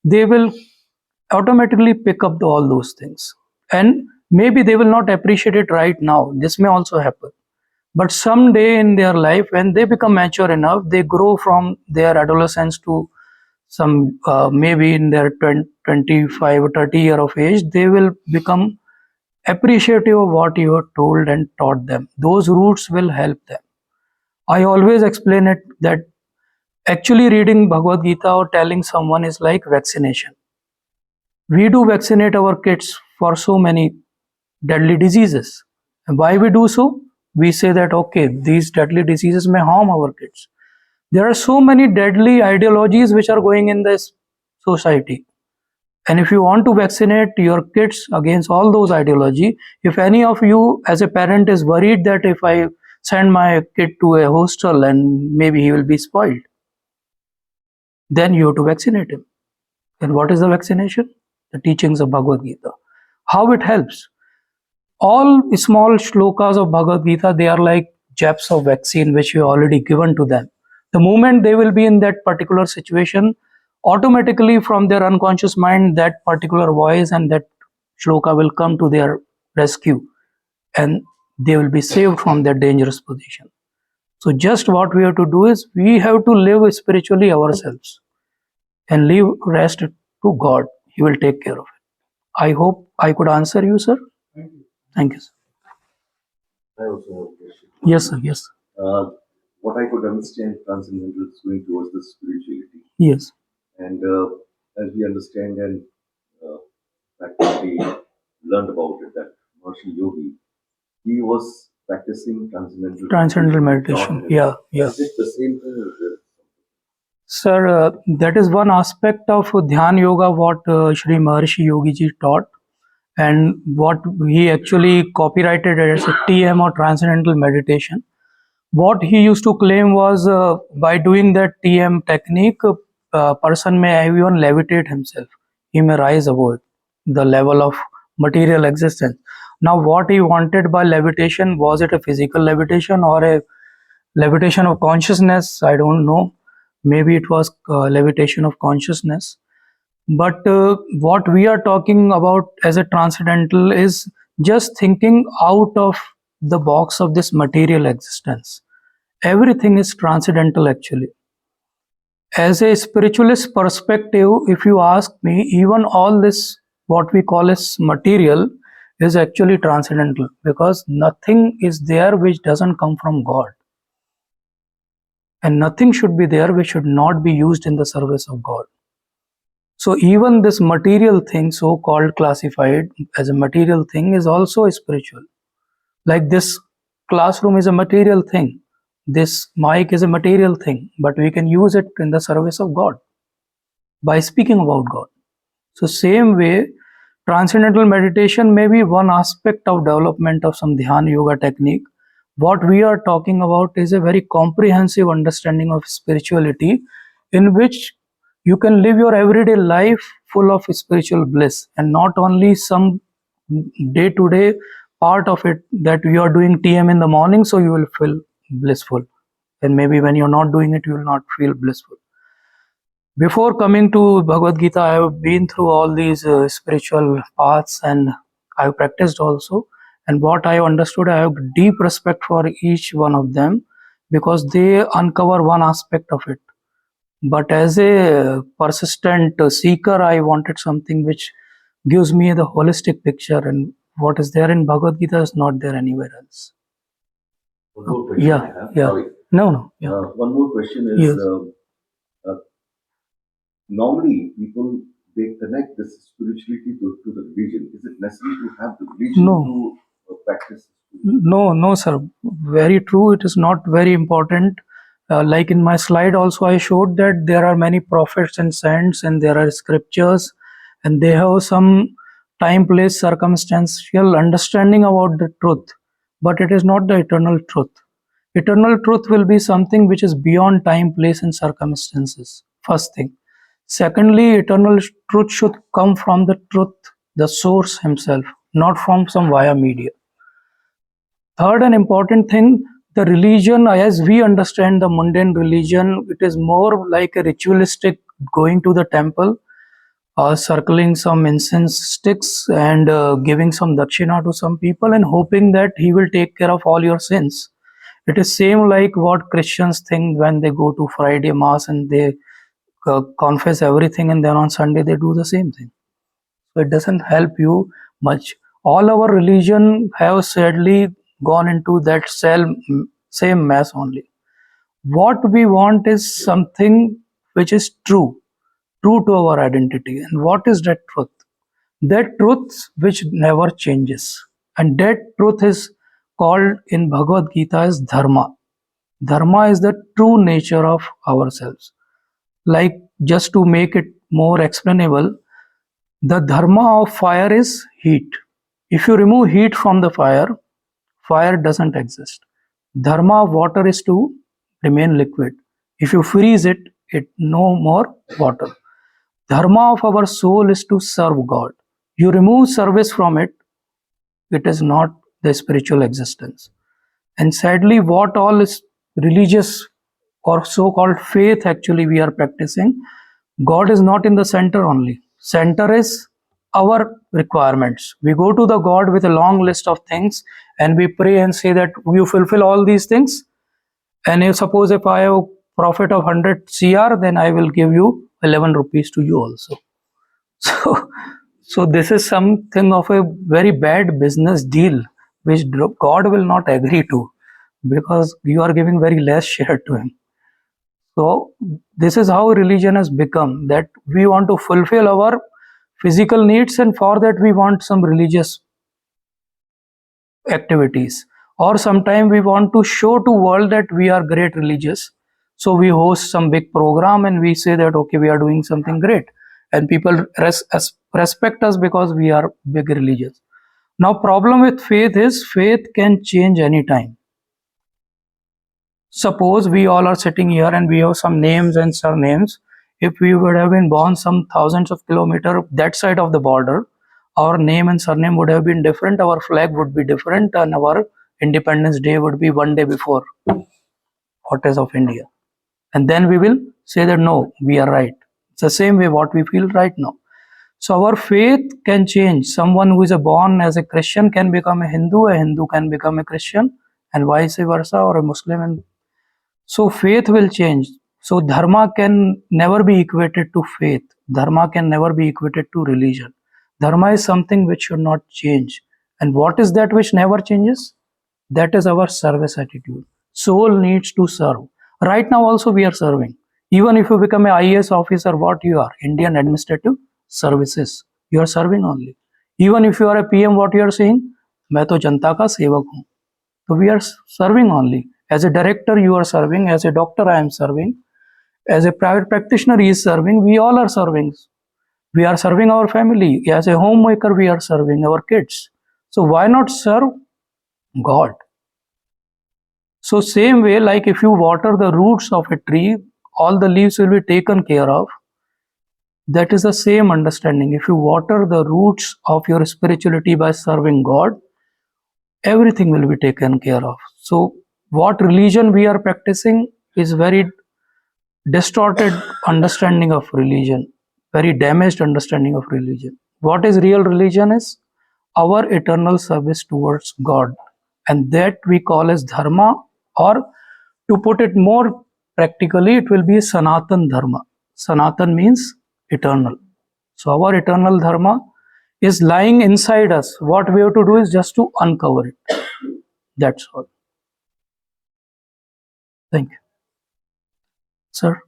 they will automatically pick up all those things. And maybe they will not appreciate it right now. This may also happen. But someday in their life, when they become mature enough, they grow from their adolescence to some maybe in their 25 or 30 year of age, they will become appreciative of what you have told and taught them. Those roots will help them. I always explain it that actually reading Bhagavad Gita or telling someone is like vaccination. We do vaccinate our kids for so many deadly diseases. And why we do so? We say that okay, these deadly diseases may harm our kids. There are so many deadly ideologies which are going in this society. And if you want to vaccinate your kids against all those ideology, if any of you as a parent is worried that if I send my kid to a hostel and maybe he will be spoiled, then you have to vaccinate him. And what is the vaccination? The teachings of Bhagavad Gita. How it helps? All small shlokas of Bhagavad Gita, they are like jabs of vaccine which you already given to them. The moment they will be in that particular situation, automatically from their unconscious mind, that particular voice and that shloka will come to their rescue and they will be saved from that dangerous position. So just what we have to do is we have to live spiritually ourselves and leave rest to God. He will take care of it. I hope I could answer you, sir. Thank you. Thank you, sir. I also have a question. Yes, sir. Yes. What I could understand, transcendental is going towards the spirituality, Yes. and as we understand and practically learned about it, that Maharishi Yogi, he was practicing Transcendental meditation. Yeah. Yeah. Is it the same thing? Or is it Sir, that is one aspect of Dhyan Yoga what Shri Maharishi Yogi ji taught, and what he actually copyrighted as a TM or Transcendental Meditation. What he used to claim was by doing that TM technique, a person may even levitate himself. He may rise above the level of material existence. Now, what he wanted by levitation, was it a physical levitation or a levitation of consciousness? I don't know. Maybe it was levitation of consciousness. But what we are talking about as a transcendental is just thinking out of the box of this material existence. Everything is transcendental actually. As a spiritualist perspective, if you ask me, even all this, what we call as material, is actually transcendental, because nothing is there which doesn't come from God. And nothing should be there which should not be used in the service of God. So even this material thing, so called classified as a material thing, is also spiritual. Like this classroom is a material thing, this mic is a material thing, but we can use it in the service of God by speaking about God. So same way, transcendental meditation may be one aspect of development of some Dhyana Yoga technique. What we are talking about is a very comprehensive understanding of spirituality, in which you can live your everyday life full of spiritual bliss, and not only some day to day part of it, that you are doing TM in the morning, so you will feel blissful, and maybe when you're not doing it, you will not feel blissful. Before coming to Bhagavad Gita, I have been through all these spiritual paths, and I've practiced also. And what I understood, I have deep respect for each one of them, because they uncover one aspect of it. But as a persistent seeker, I wanted something which gives me the holistic picture, and what is there in Bhagavad Gita is not there anywhere else. one more question Yeah, I have? yeah. Sorry. No. Yeah. One more question is, Yes. Normally people, they connect this spirituality to the religion. Is it necessary to have the religion No. to practice? No, sir. Very true. It is not very important. Like in my slide, also I showed that there are many prophets and saints, and there are scriptures, and they have some time, place, circumstantial understanding about the truth. But it is not the eternal truth. Eternal truth will be something which is beyond time, place, and circumstances. First thing. Secondly, eternal truth should come from the truth, the source himself, not from some via media. Third and important thing, the religion, as we understand the mundane religion, it is more like a ritualistic going to the temple, circling some incense sticks and giving some dakshina to some people and hoping that he will take care of all your sins. It is same like what Christians think when they go to Friday mass and they confess everything, and then on Sunday they do the same thing. So it doesn't help you much. All our religion have sadly gone into that same mess only. What we want is something which is true to our identity. And what is that truth? That truth which never changes. And that truth is called in Bhagavad Gita as dharma. Dharma is the true nature of ourselves. Like, just to make it more explainable, the dharma of fire is heat. If you remove heat from the fire, fire doesn't exist. Dharma of water is to remain liquid. If you freeze it, it no more water. Dharma of our soul is to serve God. You remove service from it, it is not the spiritual existence. And sadly, what all is religious or so-called faith actually we are practicing, God is not in the center only. Center is our requirements. We go to the God with a long list of things and we pray and say that you fulfill all these things. And if I have a profit of 100 CR, then I will give you 11 rupees to you also. So, so this is something of a very bad business deal which God will not agree to, because you are giving very less share to him. So this is how religion has become, that we want to fulfill our physical needs, and for that we want some religious activities, or sometime we want to show to world that we are great religious. So we host some big program and we say that okay, we are doing something great, and people respect us because we are big religious. Now problem with faith is faith can change anytime. Suppose we all are sitting here and we have some names and surnames. If we would have been born some thousands of kilometers that side of the border, our name and surname would have been different, our flag would be different, and our Independence Day would be one day before what is of India. And then we will say that no, we are right. It's the same way what we feel right now. So our faith can change. Someone who is born as a Christian can become a Hindu can become a Christian, and vice versa, or a Muslim. And so faith will change. So dharma can never be equated to faith. Dharma can never be equated to religion. Dharma is something which should not change. And what is that which never changes? That is our service attitude. Soul needs to serve. Right now also we are serving. Even if you become a IAS officer, what you are? Indian Administrative Services. You are serving only. Even if you are a PM, what you are saying? मैं तो जनता का सेवक हूँ. So we are serving only. As a director, you are serving. As a doctor, I am serving. As a private practitioner, he is serving. We all are serving. We are serving our family. As a homemaker, we are serving our kids. So why not serve God? So same way, like if you water the roots of a tree, all the leaves will be taken care of. That is the same understanding. If you water the roots of your spirituality by serving God, everything will be taken care of. So what religion we are practicing is very distorted understanding of religion, very damaged understanding of religion. What is real religion is our eternal service towards God, and that we call as dharma, or to put it more practically, it will be Sanatan Dharma. Sanatan means eternal. So our eternal dharma is lying inside us. What we have to do is just to uncover it. That's all. Thank you. Sir?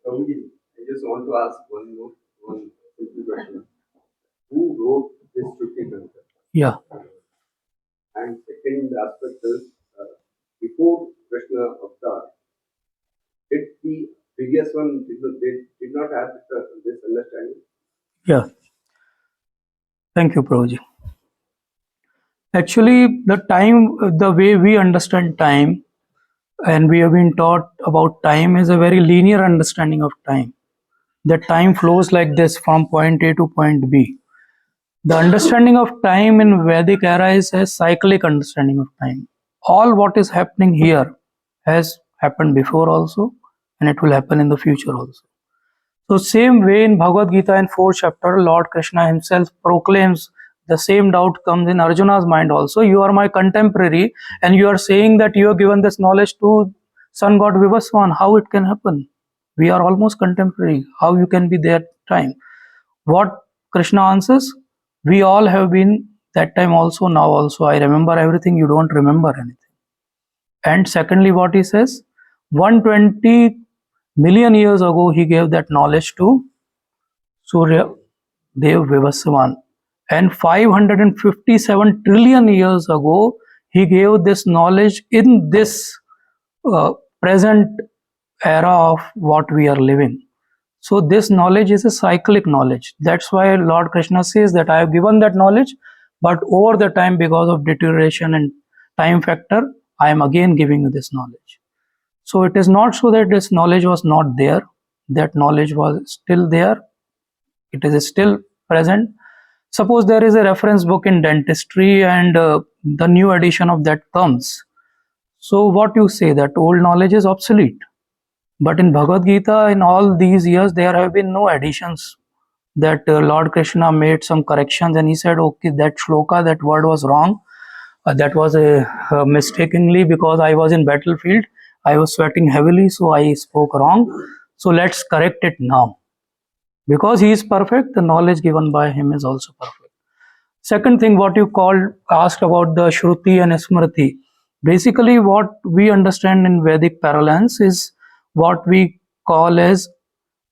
Prabhuji, I just want to ask one simple question. Who wrote this Shruti Granth? Yeah. And second aspect is, before Krishna Avatar, did the previous one did not have this understanding? Yeah. Thank you, Prabhuji. Actually, the way we understand time, and we have been taught about time, is a very linear understanding of time. That time flows like this from point A to point B. The understanding of time in Vedic era is a cyclic understanding of time. all what is happening here has happened before also, and it will happen in the future also. So same way in Bhagavad Gita in 4th chapter, Lord Krishna himself proclaims the same doubt comes in Arjuna's mind also. You are my contemporary and you are saying that you have given this knowledge to sun god Vivaswan. How it can happen? We are almost contemporary. How you can be there time? What Krishna answers? We all have been that time also, now also. I remember everything, you don't remember anything. And secondly, what he says? 120 million years ago, he gave that knowledge to Surya Dev Vivaswan. And 557 trillion years ago, he gave this knowledge in this present era of what we are living. So this knowledge is a cyclic knowledge. That's why Lord Krishna says that I have given that knowledge, but over the time, because of deterioration and time factor, I am again giving you this knowledge. So it is not so that this knowledge was not there. That knowledge was still there. It is still present. Suppose there is a reference book in dentistry and the new edition of that comes. So what you say, that old knowledge is obsolete. But in Bhagavad Gita, in all these years, there have been no additions. That Lord Krishna made some corrections and he said, okay, that shloka, that word was wrong. That was mistakenly because I was in battlefield. I was sweating heavily, so I spoke wrong. So let's correct it now. Because he is perfect, the knowledge given by him is also perfect. Second thing, what you asked about the Shruti and Smriti. Basically, what we understand in Vedic parlance is what we call as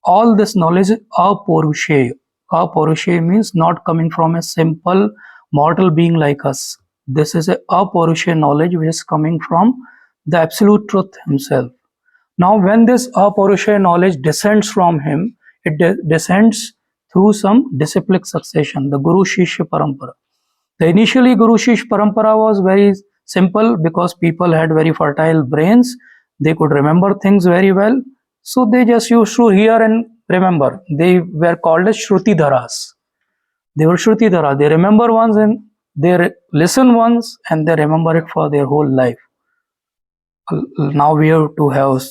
all this knowledge is apurushe. Apurushe means not coming from a simple mortal being like us. This is a apurushe knowledge which is coming from the absolute truth himself. Now, when this apurusha knowledge descends from him, it descends through some disciplic succession, the Guru Shishya Parampara. The initially Guru Shishya Parampara was very simple because people had very fertile brains. They could remember things very well. So they just used to hear and remember. They were called as Shruti Dharas. They were Shruti Dhara. They remember once and they listen once and they remember it for their whole life. Now we have to have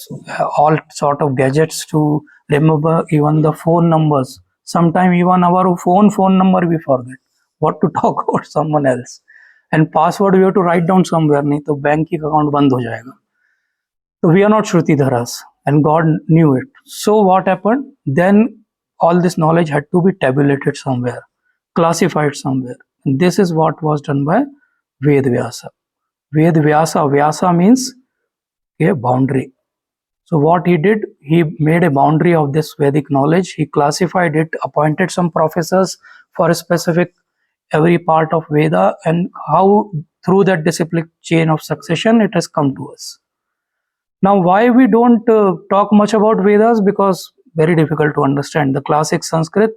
all sort of gadgets to remember even the phone numbers. Sometimes even our phone number we forget. What to talk about someone else. And password we have to write down somewhere. नहीं तो bank की account बंद हो जाएगा. So we are not Shruti Dharas and God knew it. So what happened? Then all this knowledge had to be tabulated somewhere, classified somewhere. And this is what was done by Ved Vyasa. Ved Vyasa, Vyasa means a boundary. So what he did, he made a boundary of this Vedic knowledge. He classified it, appointed some professors for a specific every part of Veda, and how through that disciplic chain of succession it has come to us. Now, why we don't talk much about Vedas? Because very difficult to understand. The classic Sanskrit,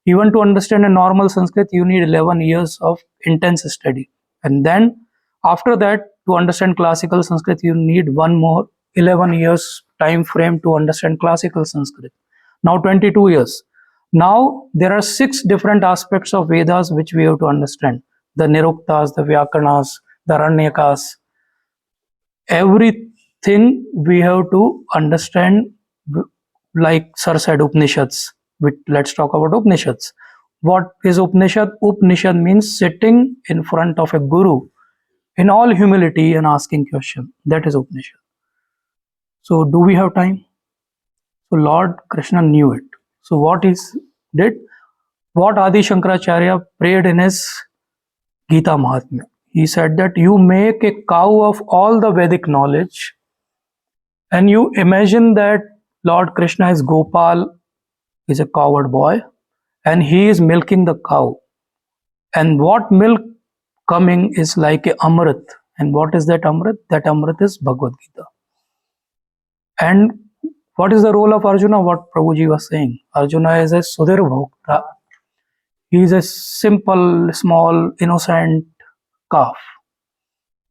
even to understand a normal Sanskrit, you need 11 years of intense study. And then after that, to understand classical Sanskrit, you need one more 11 years time frame to understand classical Sanskrit. Now 22 years. Now there are 6 different aspects of Vedas which we have to understand. The Niruktas, the Vyakaranas, the Aranyakas. Everything we have to understand, like Sir said, Upanishads. Let's talk about Upanishads. What is Upanishad? Upanishad means sitting in front of a guru in all humility and asking question. That is Upanishad. So do we have time? So Lord Krishna knew it. So what he did, what Adi Shankaracharya prayed in his Gita Mahatmya. He said that you make a cow of all the Vedic knowledge and you imagine that Lord Krishna is Gopal, is a coward boy, and he is milking the cow. And what milk coming is like a Amrit. And what is that Amrit? That Amrit is Bhagavad Gita. And what is the role of Arjuna? What Prabhuji was saying. Arjuna is a Sudhir Bhokta. He is a simple, small, innocent calf.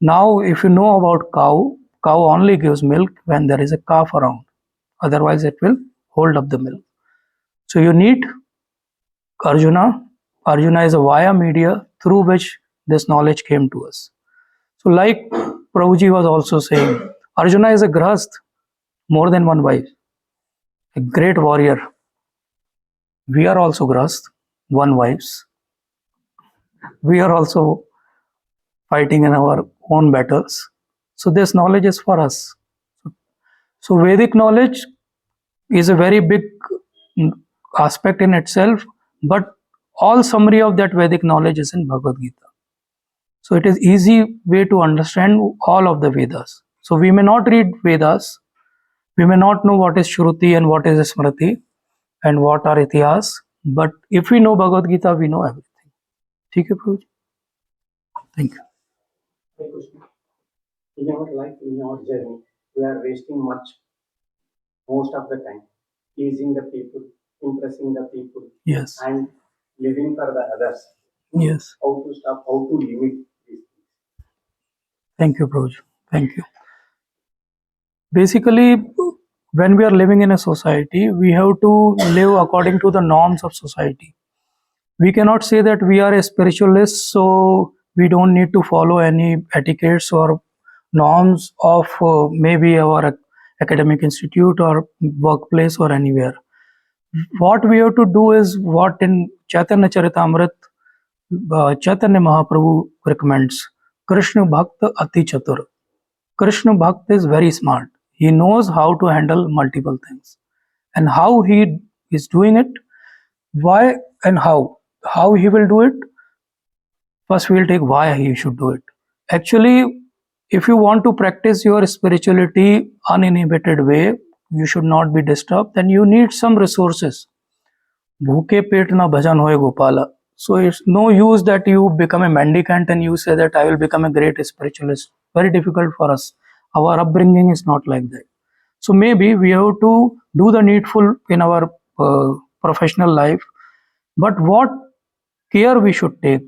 Now, if you know about cow only gives milk when there is a calf around. Otherwise, it will hold up the milk. So you need Arjuna. Arjuna is a via media through which this knowledge came to us. So like Prabhuji was also saying, Arjuna is a grahast, more than one wife, a great warrior. We are also grahast, one wives. We are also fighting in our own battles. So this knowledge is for us. So Vedic knowledge is a very big aspect in itself, but all summary of that Vedic knowledge is in Bhagavad Gita. So it is easy way to understand all of the Vedas. So we may not read Vedas, we may not know what is Shruti and what is Smriti and what are Itihas, but if we know Bhagavad Gita, we know everything. ठीक है प्रभु जी? Thank you. Hey, Krishna, in our life, in our journey, we are wasting most of the time, pleasing the people, impressing the people, Yes. and living for the others. Yes. How to stop, how to limit these things. Thank you, Prabhuji. Thank you. Basically, when we are living in a society, we have to live according to the norms of society. We cannot say that we are a spiritualist, so we don't need to follow any etiquettes or norms of maybe our academic institute or workplace or anywhere. What we have to do is what in Chaitanya Charitamrita, Chaitanya Mahaprabhu recommends, Krishna Bhakta Ati Chatur. Krishna Bhakta is very smart. He knows how to handle multiple things. And how he is doing it, why and how. How he will do it, first we will take why he should do it. Actually, if you want to practice your spirituality uninhibited way, you should not be disturbed, then you need some resources. Bhuke pet na bhajan hoye Gopala. So it's no use that you become a mendicant and you say that I will become a great spiritualist. Very difficult for us. Our upbringing is not like that. So maybe we have to do the needful in our professional life. But what care we should take?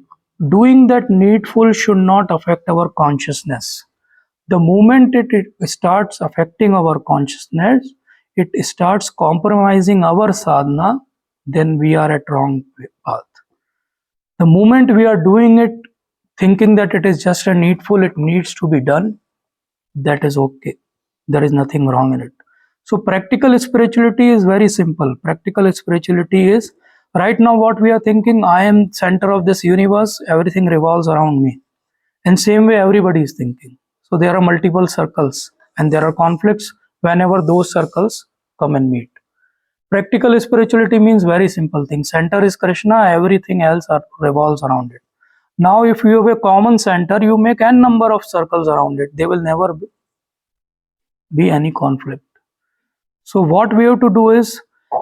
Doing that needful should not affect our consciousness. The moment it starts affecting our consciousness, it starts compromising our sadhana, then we are at wrong path. The moment we are doing it, thinking that it is just a needful, it needs to be done, that is okay. There is nothing wrong in it. So practical spirituality is very simple. Practical spirituality is right now what we are thinking, I am center of this universe, everything revolves around me. And same way everybody is thinking. So there are multiple circles and there are conflicts whenever those circles come and meet. Practical spirituality means very simple thing. Center is Krishna, everything else revolves around it. Now if you have a common center, you make n number of circles around it. They will never be any conflict. So what we have to do is,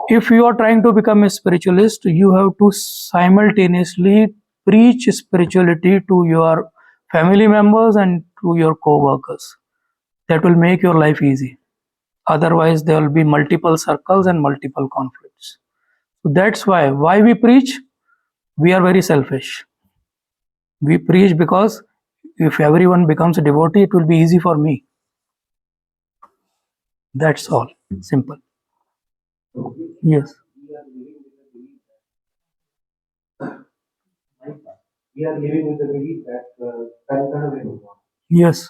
if you are trying to become a spiritualist, you have to simultaneously preach spirituality to your family members and to your co-workers. That will make your life easy. Otherwise, there will be multiple circles and multiple conflicts. So that's why we preach. We are very selfish. We preach because if everyone becomes a devotee, it will be easy for me. That's all. Simple. Yes. We are living with the belief that Kankana will go on. Yes.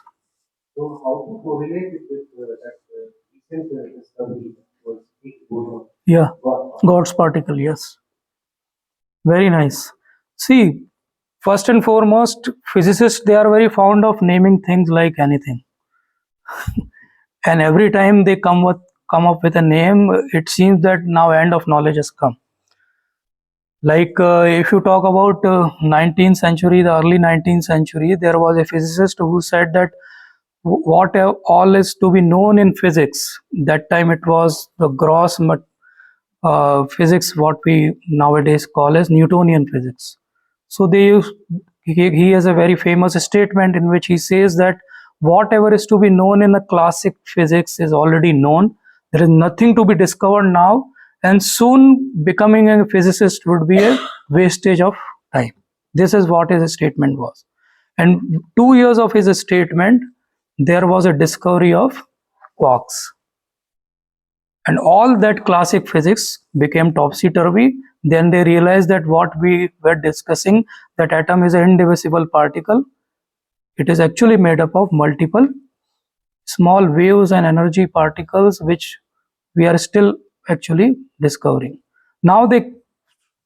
So how to correlate it with that recent discovery that was going on? Yeah. God. God's particle. Yes. Very nice. See, first and foremost, physicists, they are very fond of naming things like anything. And every time they come up with a name, it seems that now end of knowledge has come. Like if you talk about 19th century, the early 19th century, there was a physicist who said that what all is to be known in physics. That time it was the gross physics, what we nowadays call as Newtonian physics. So they use, he has a very famous statement in which he says that whatever is to be known in the classic physics is already known. There is nothing to be discovered now, and soon becoming a physicist would be a wastage of time. This is what his statement was. And 2 years of his statement, there was a discovery of quarks. And all that classic physics became topsy-turvy. Then they realized that what we were discussing, that atom is an indivisible particle, It is actually made up of multiple small waves and energy particles, which we are still actually discovering. Now they,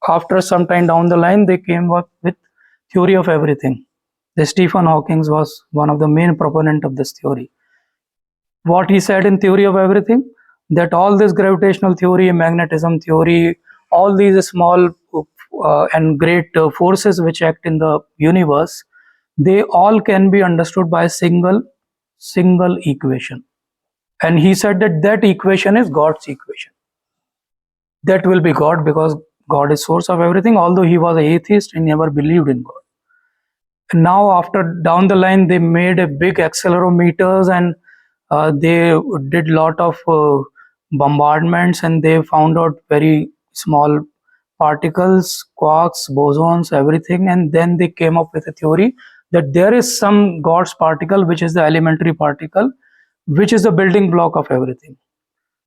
after some time down the line, they came up with theory of everything. The Stephen Hawking was one of the main proponent of this theory. What he said in theory of everything, that all this gravitational theory, magnetism theory, all these small and great forces which act in the universe, they all can be understood by a single equation. And he said that that equation is God's equation. That will be God, because God is source of everything. Although he was an atheist, he never believed in God. And now after down the line, they made a big accelerometers, and they did lot of bombardments, and they found out very small particles, quarks, bosons, everything. And then they came up with a theory that there is some God's particle, which is the elementary particle, which is the building block of everything.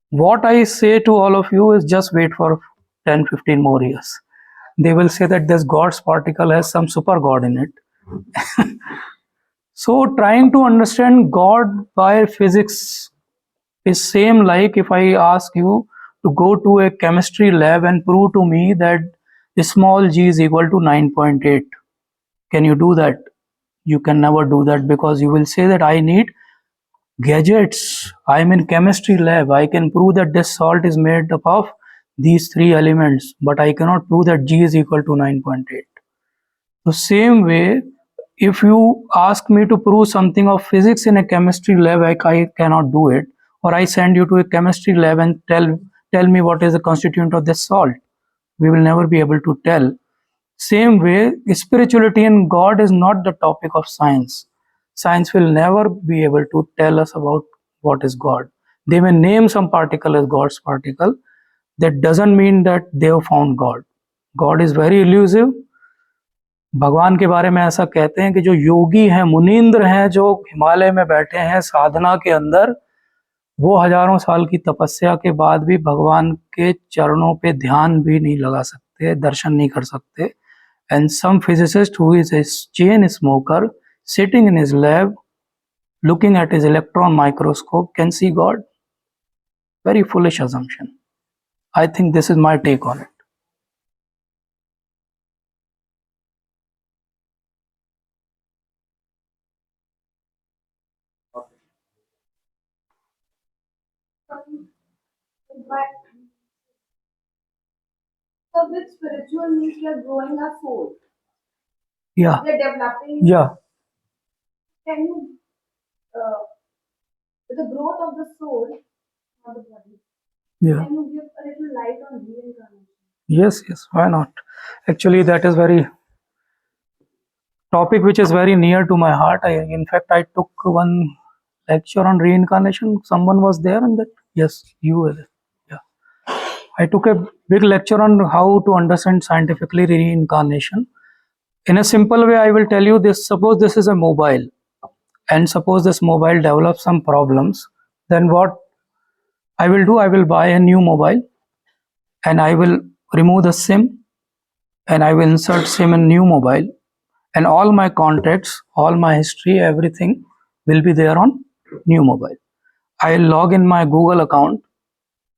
What I say to all of you is just wait for 10, 15 more years. They will say that this God's particle has some super God in it. So trying to understand God by physics is same like if I ask you to go to a chemistry lab and prove to me that small g is equal to 9.8. Can you do that? You can never do that, because you will say that I need gadgets. I'm in chemistry lab. I can prove that this salt is made up of these three elements, but I cannot prove that G is equal to 9.8. The same way, if you ask me to prove something of physics in a chemistry lab, I cannot do it. Or I send you to a chemistry lab and tell me what is the constituent of this salt. We will never be able to tell. Same way, spirituality and God is not the topic of science. Science will never be able to tell us about what is God. They may name some particle as God's particle. That doesn't mean that they have found God. God is very elusive. भगवान के बारे में ऐसा कहते हैं कि जो योगी हैं, मुनींद्र हैं, जो हिमालय में बैठे हैं साधना के अंदर, वो हजारों साल की तपस्या के बाद भी भगवान के चरणों पे ध्यान भी नहीं लगा सकते, दर्शन नहीं कर सकते. And some physicist who is a chain smoker sitting in his lab looking at his electron microscope can see God. Very foolish assumption. I think this is my take on it. But so with spiritual means we are growing our soul. Yeah, We are developing. yeah. Can you, with the growth of the soul, not the body, Yeah. can you give a little light on reincarnation? Yes, yes. Why not? Actually, that is very topic which is very near to my heart. In fact, I took one lecture on reincarnation. Someone was there, and that, yes, you were there. Yeah. I took a big lecture on how to understand scientifically reincarnation. In a simple way, I will tell you this. Suppose this is a mobile, and suppose this mobile develops some problems. Then what I will do, I will buy a new mobile, and I will remove the SIM, and I will insert SIM in new mobile, and all my contacts, all my history, everything will be there on new mobile. I will log in my Google account,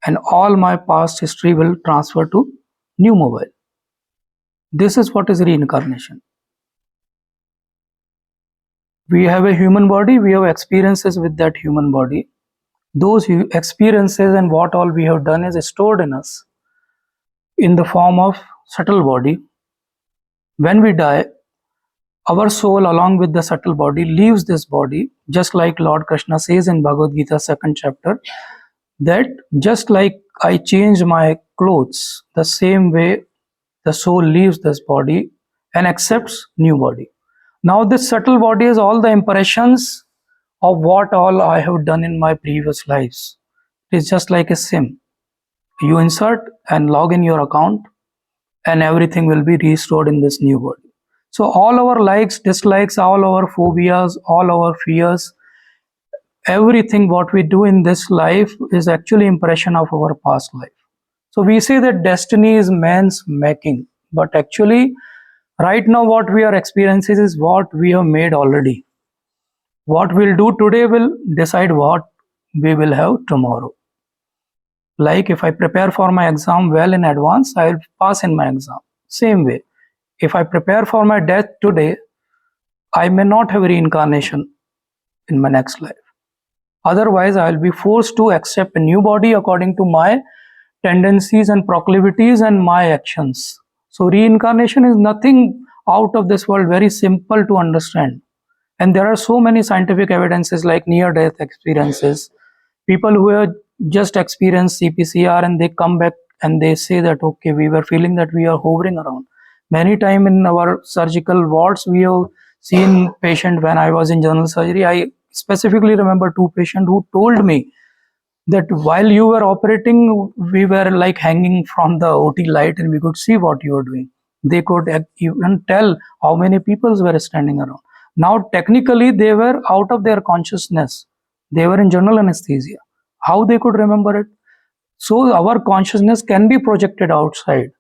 and all my past history will transfer to new mobile. This is what is reincarnation. We have a human body, we have experiences with that human body. Those experiences and what all we have done is stored in us in the form of subtle body. When we die, our soul along with the subtle body leaves this body, just like Lord Krishna says in Bhagavad Gita 2nd chapter, that just like I change my clothes, the same way the soul leaves this body and accepts new body. Now this subtle body is all the impressions of what all I have done in my previous lives. It is just like a SIM. You insert and log in your account, and everything will be restored in this new body. So all our likes, dislikes, all our phobias, all our fears, everything what we do in this life is actually impression of our past life. So we say that destiny is man's making, but actually right now what we are experiencing is what we have made already. What we'll do today will decide what we will have tomorrow. Like if I prepare for my exam well in advance, I'll pass in my exam. Same way, if I prepare for my death today, I may not have reincarnation in my next life. Otherwise, I will be forced to accept a new body according to my tendencies and proclivities and my actions. So, reincarnation is nothing out of this world, very simple to understand. And there are so many scientific evidences like near death experiences. People who have just experienced CPCR and they come back and they say that, okay, we were feeling that we are hovering around. Many times in our surgical wards, we have seen patient when I was in general surgery. I specifically remember two patients who told me that while you were operating, we were like hanging from the OT light and we could see what you were doing. They could even tell how many people were standing around. Now, technically, they were out of their consciousness. They were in general anesthesia. How they could remember it? So, our consciousness can be projected outside.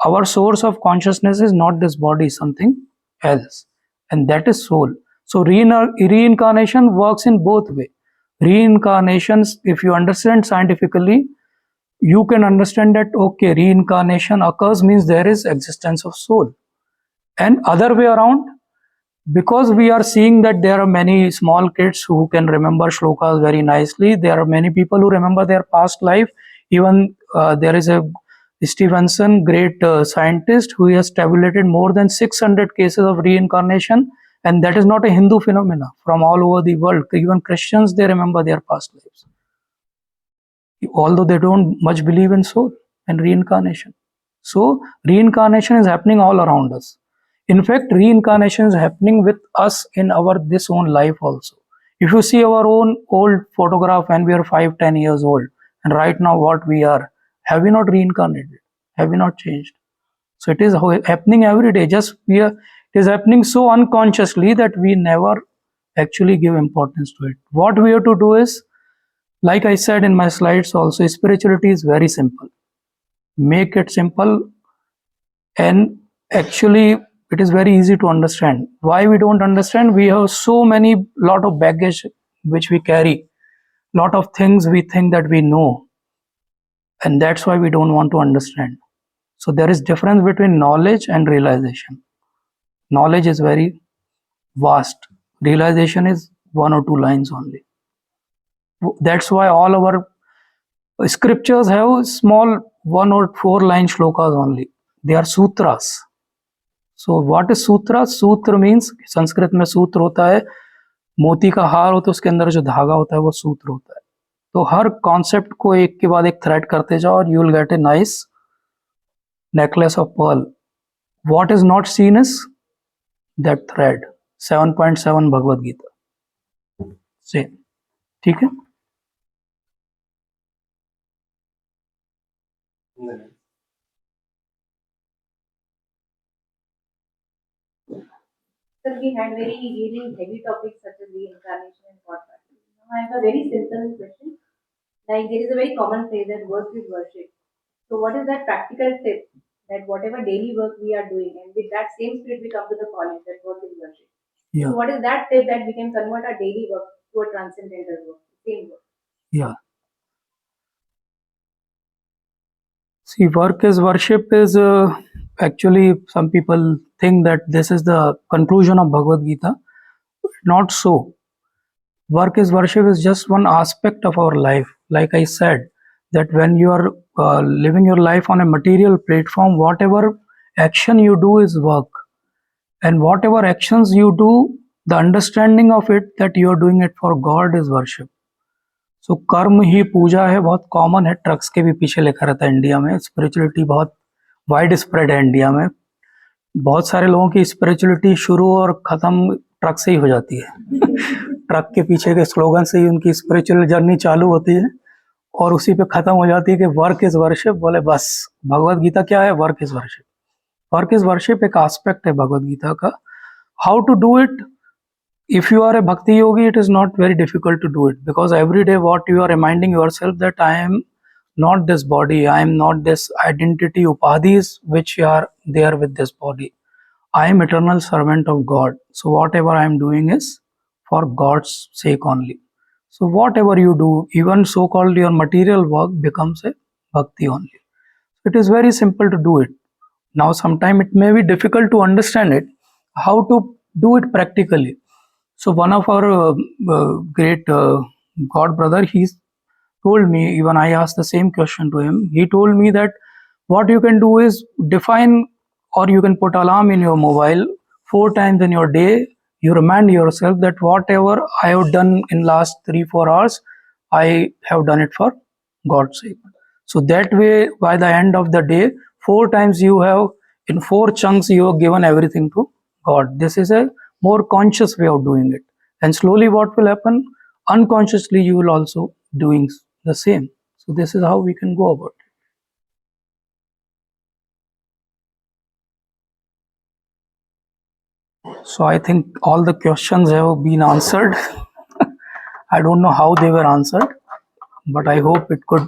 Our source of consciousness is not this body, something else, and that is soul. So, reincarnation works in both ways. Reincarnations, if you understand scientifically, you can understand that okay, reincarnation occurs means there is existence of soul, and other way around, because we are seeing that there are many small kids who can remember shlokas very nicely. There are many people who remember their past life. Even there is a Stevenson, great scientist, who has tabulated more than 600 cases of reincarnation, and that is not a Hindu phenomena. From all over the world, even Christians, they remember their past lives, although they don't much believe in soul and reincarnation. So reincarnation is happening all around us. In fact, reincarnation is happening with us in our this own life also. If you see our own old photograph when we are 5, 10 years old, and right now what we are, have we not reincarnated? Have we not changed? So it is happening every day. Just it is happening so unconsciously that we never actually give importance to it. What we have to do is, like I said in my slides also, spirituality is very simple. Make it simple, and actually it is very easy to understand. Why we don't understand? We have so many lot of baggage which we carry, lot of things we think that we know, and that's why we don't want to understand. So there is difference between knowledge and realization. Knowledge is very vast. Realization is 1 or 2 lines only. That's why all our scriptures have small 1 or 4 line shlokas only. They are sutras. So what is sutra? सूत्र means, Sanskrit में सूत्र होता है, मोती का हार होता है, उसके अंदर जो धागा होता है वो सूत्र होता है. तो हर कॉन्सेप्ट को एक के बाद एक थ्रेड करते जाओ और you will get a nice necklace of pearl. What is not seen is that thread. 7.7 Bhagavad Gita से. ठीक है. Sir, we had very really heavy topics such as reincarnation and God practice. Now I have a very simple question. Like there is a very common phrase that work is worship. So what is that practical tip that whatever daily work we are doing and with that same spirit we come to the college that work is worship. Yeah. So what is that tip that we can convert our daily work to a transcendental work, same work? Yeah. See, work is worship is actually, some people think that this is the conclusion of Bhagavad Gita. Not so. Work is worship is just one aspect of our life. Like I said, that when you are living your life on a material platform, whatever action you do is work. And whatever actions you do, the understanding of it that you are doing it for God is worship. सो कर्म ही पूजा है, बहुत common है, trucks के भी पीछे लिखा रहता है इंडिया में. स्पिरिचुअलिटी बहुत वाइड स्प्रेड है इंडिया में. बहुत सारे लोगों की स्पिरिचुअलिटी शुरू और ख़त्म ट्रक से ही हो जाती है. ट्रक के पीछे के स्लोगन से ही उनकी स्पिरिचुअल जर्नी चालू होती है और उसी पे ख़त्म हो जाती है कि वर्क इज़ वर्शिप. बोले बस भगवद गीता क्या है? Work is worship. Work is worship एक एस्पेक्ट है भगवद गीता का. How to do it? If you are a bhakti yogi, it is not very difficult to do it, because every day what you are reminding yourself that I am not this body, I am not this identity upadhis which are there with this body. I am eternal servant of God. So whatever I am doing is for God's sake only. So whatever you do, even so-called your material work becomes a bhakti only. It is very simple to do it. Now, sometime it may be difficult to understand it, how to do it practically. So one of our great God brother, he told me, even I asked the same question to him. He told me that what you can do is define, or you can put alarm in your mobile 4 times in your day. You remind yourself that whatever I have done in last 3-4 hours, I have done it for God's sake. So that way, by the end of the day, 4 times you have, in 4 chunks, you have given everything to God. This is a more conscious way of doing it. And slowly, what will happen? Unconsciously, you will also doing the same. So this is how we can go about it. So I think all the questions have been answered. I don't know how they were answered, but I hope it could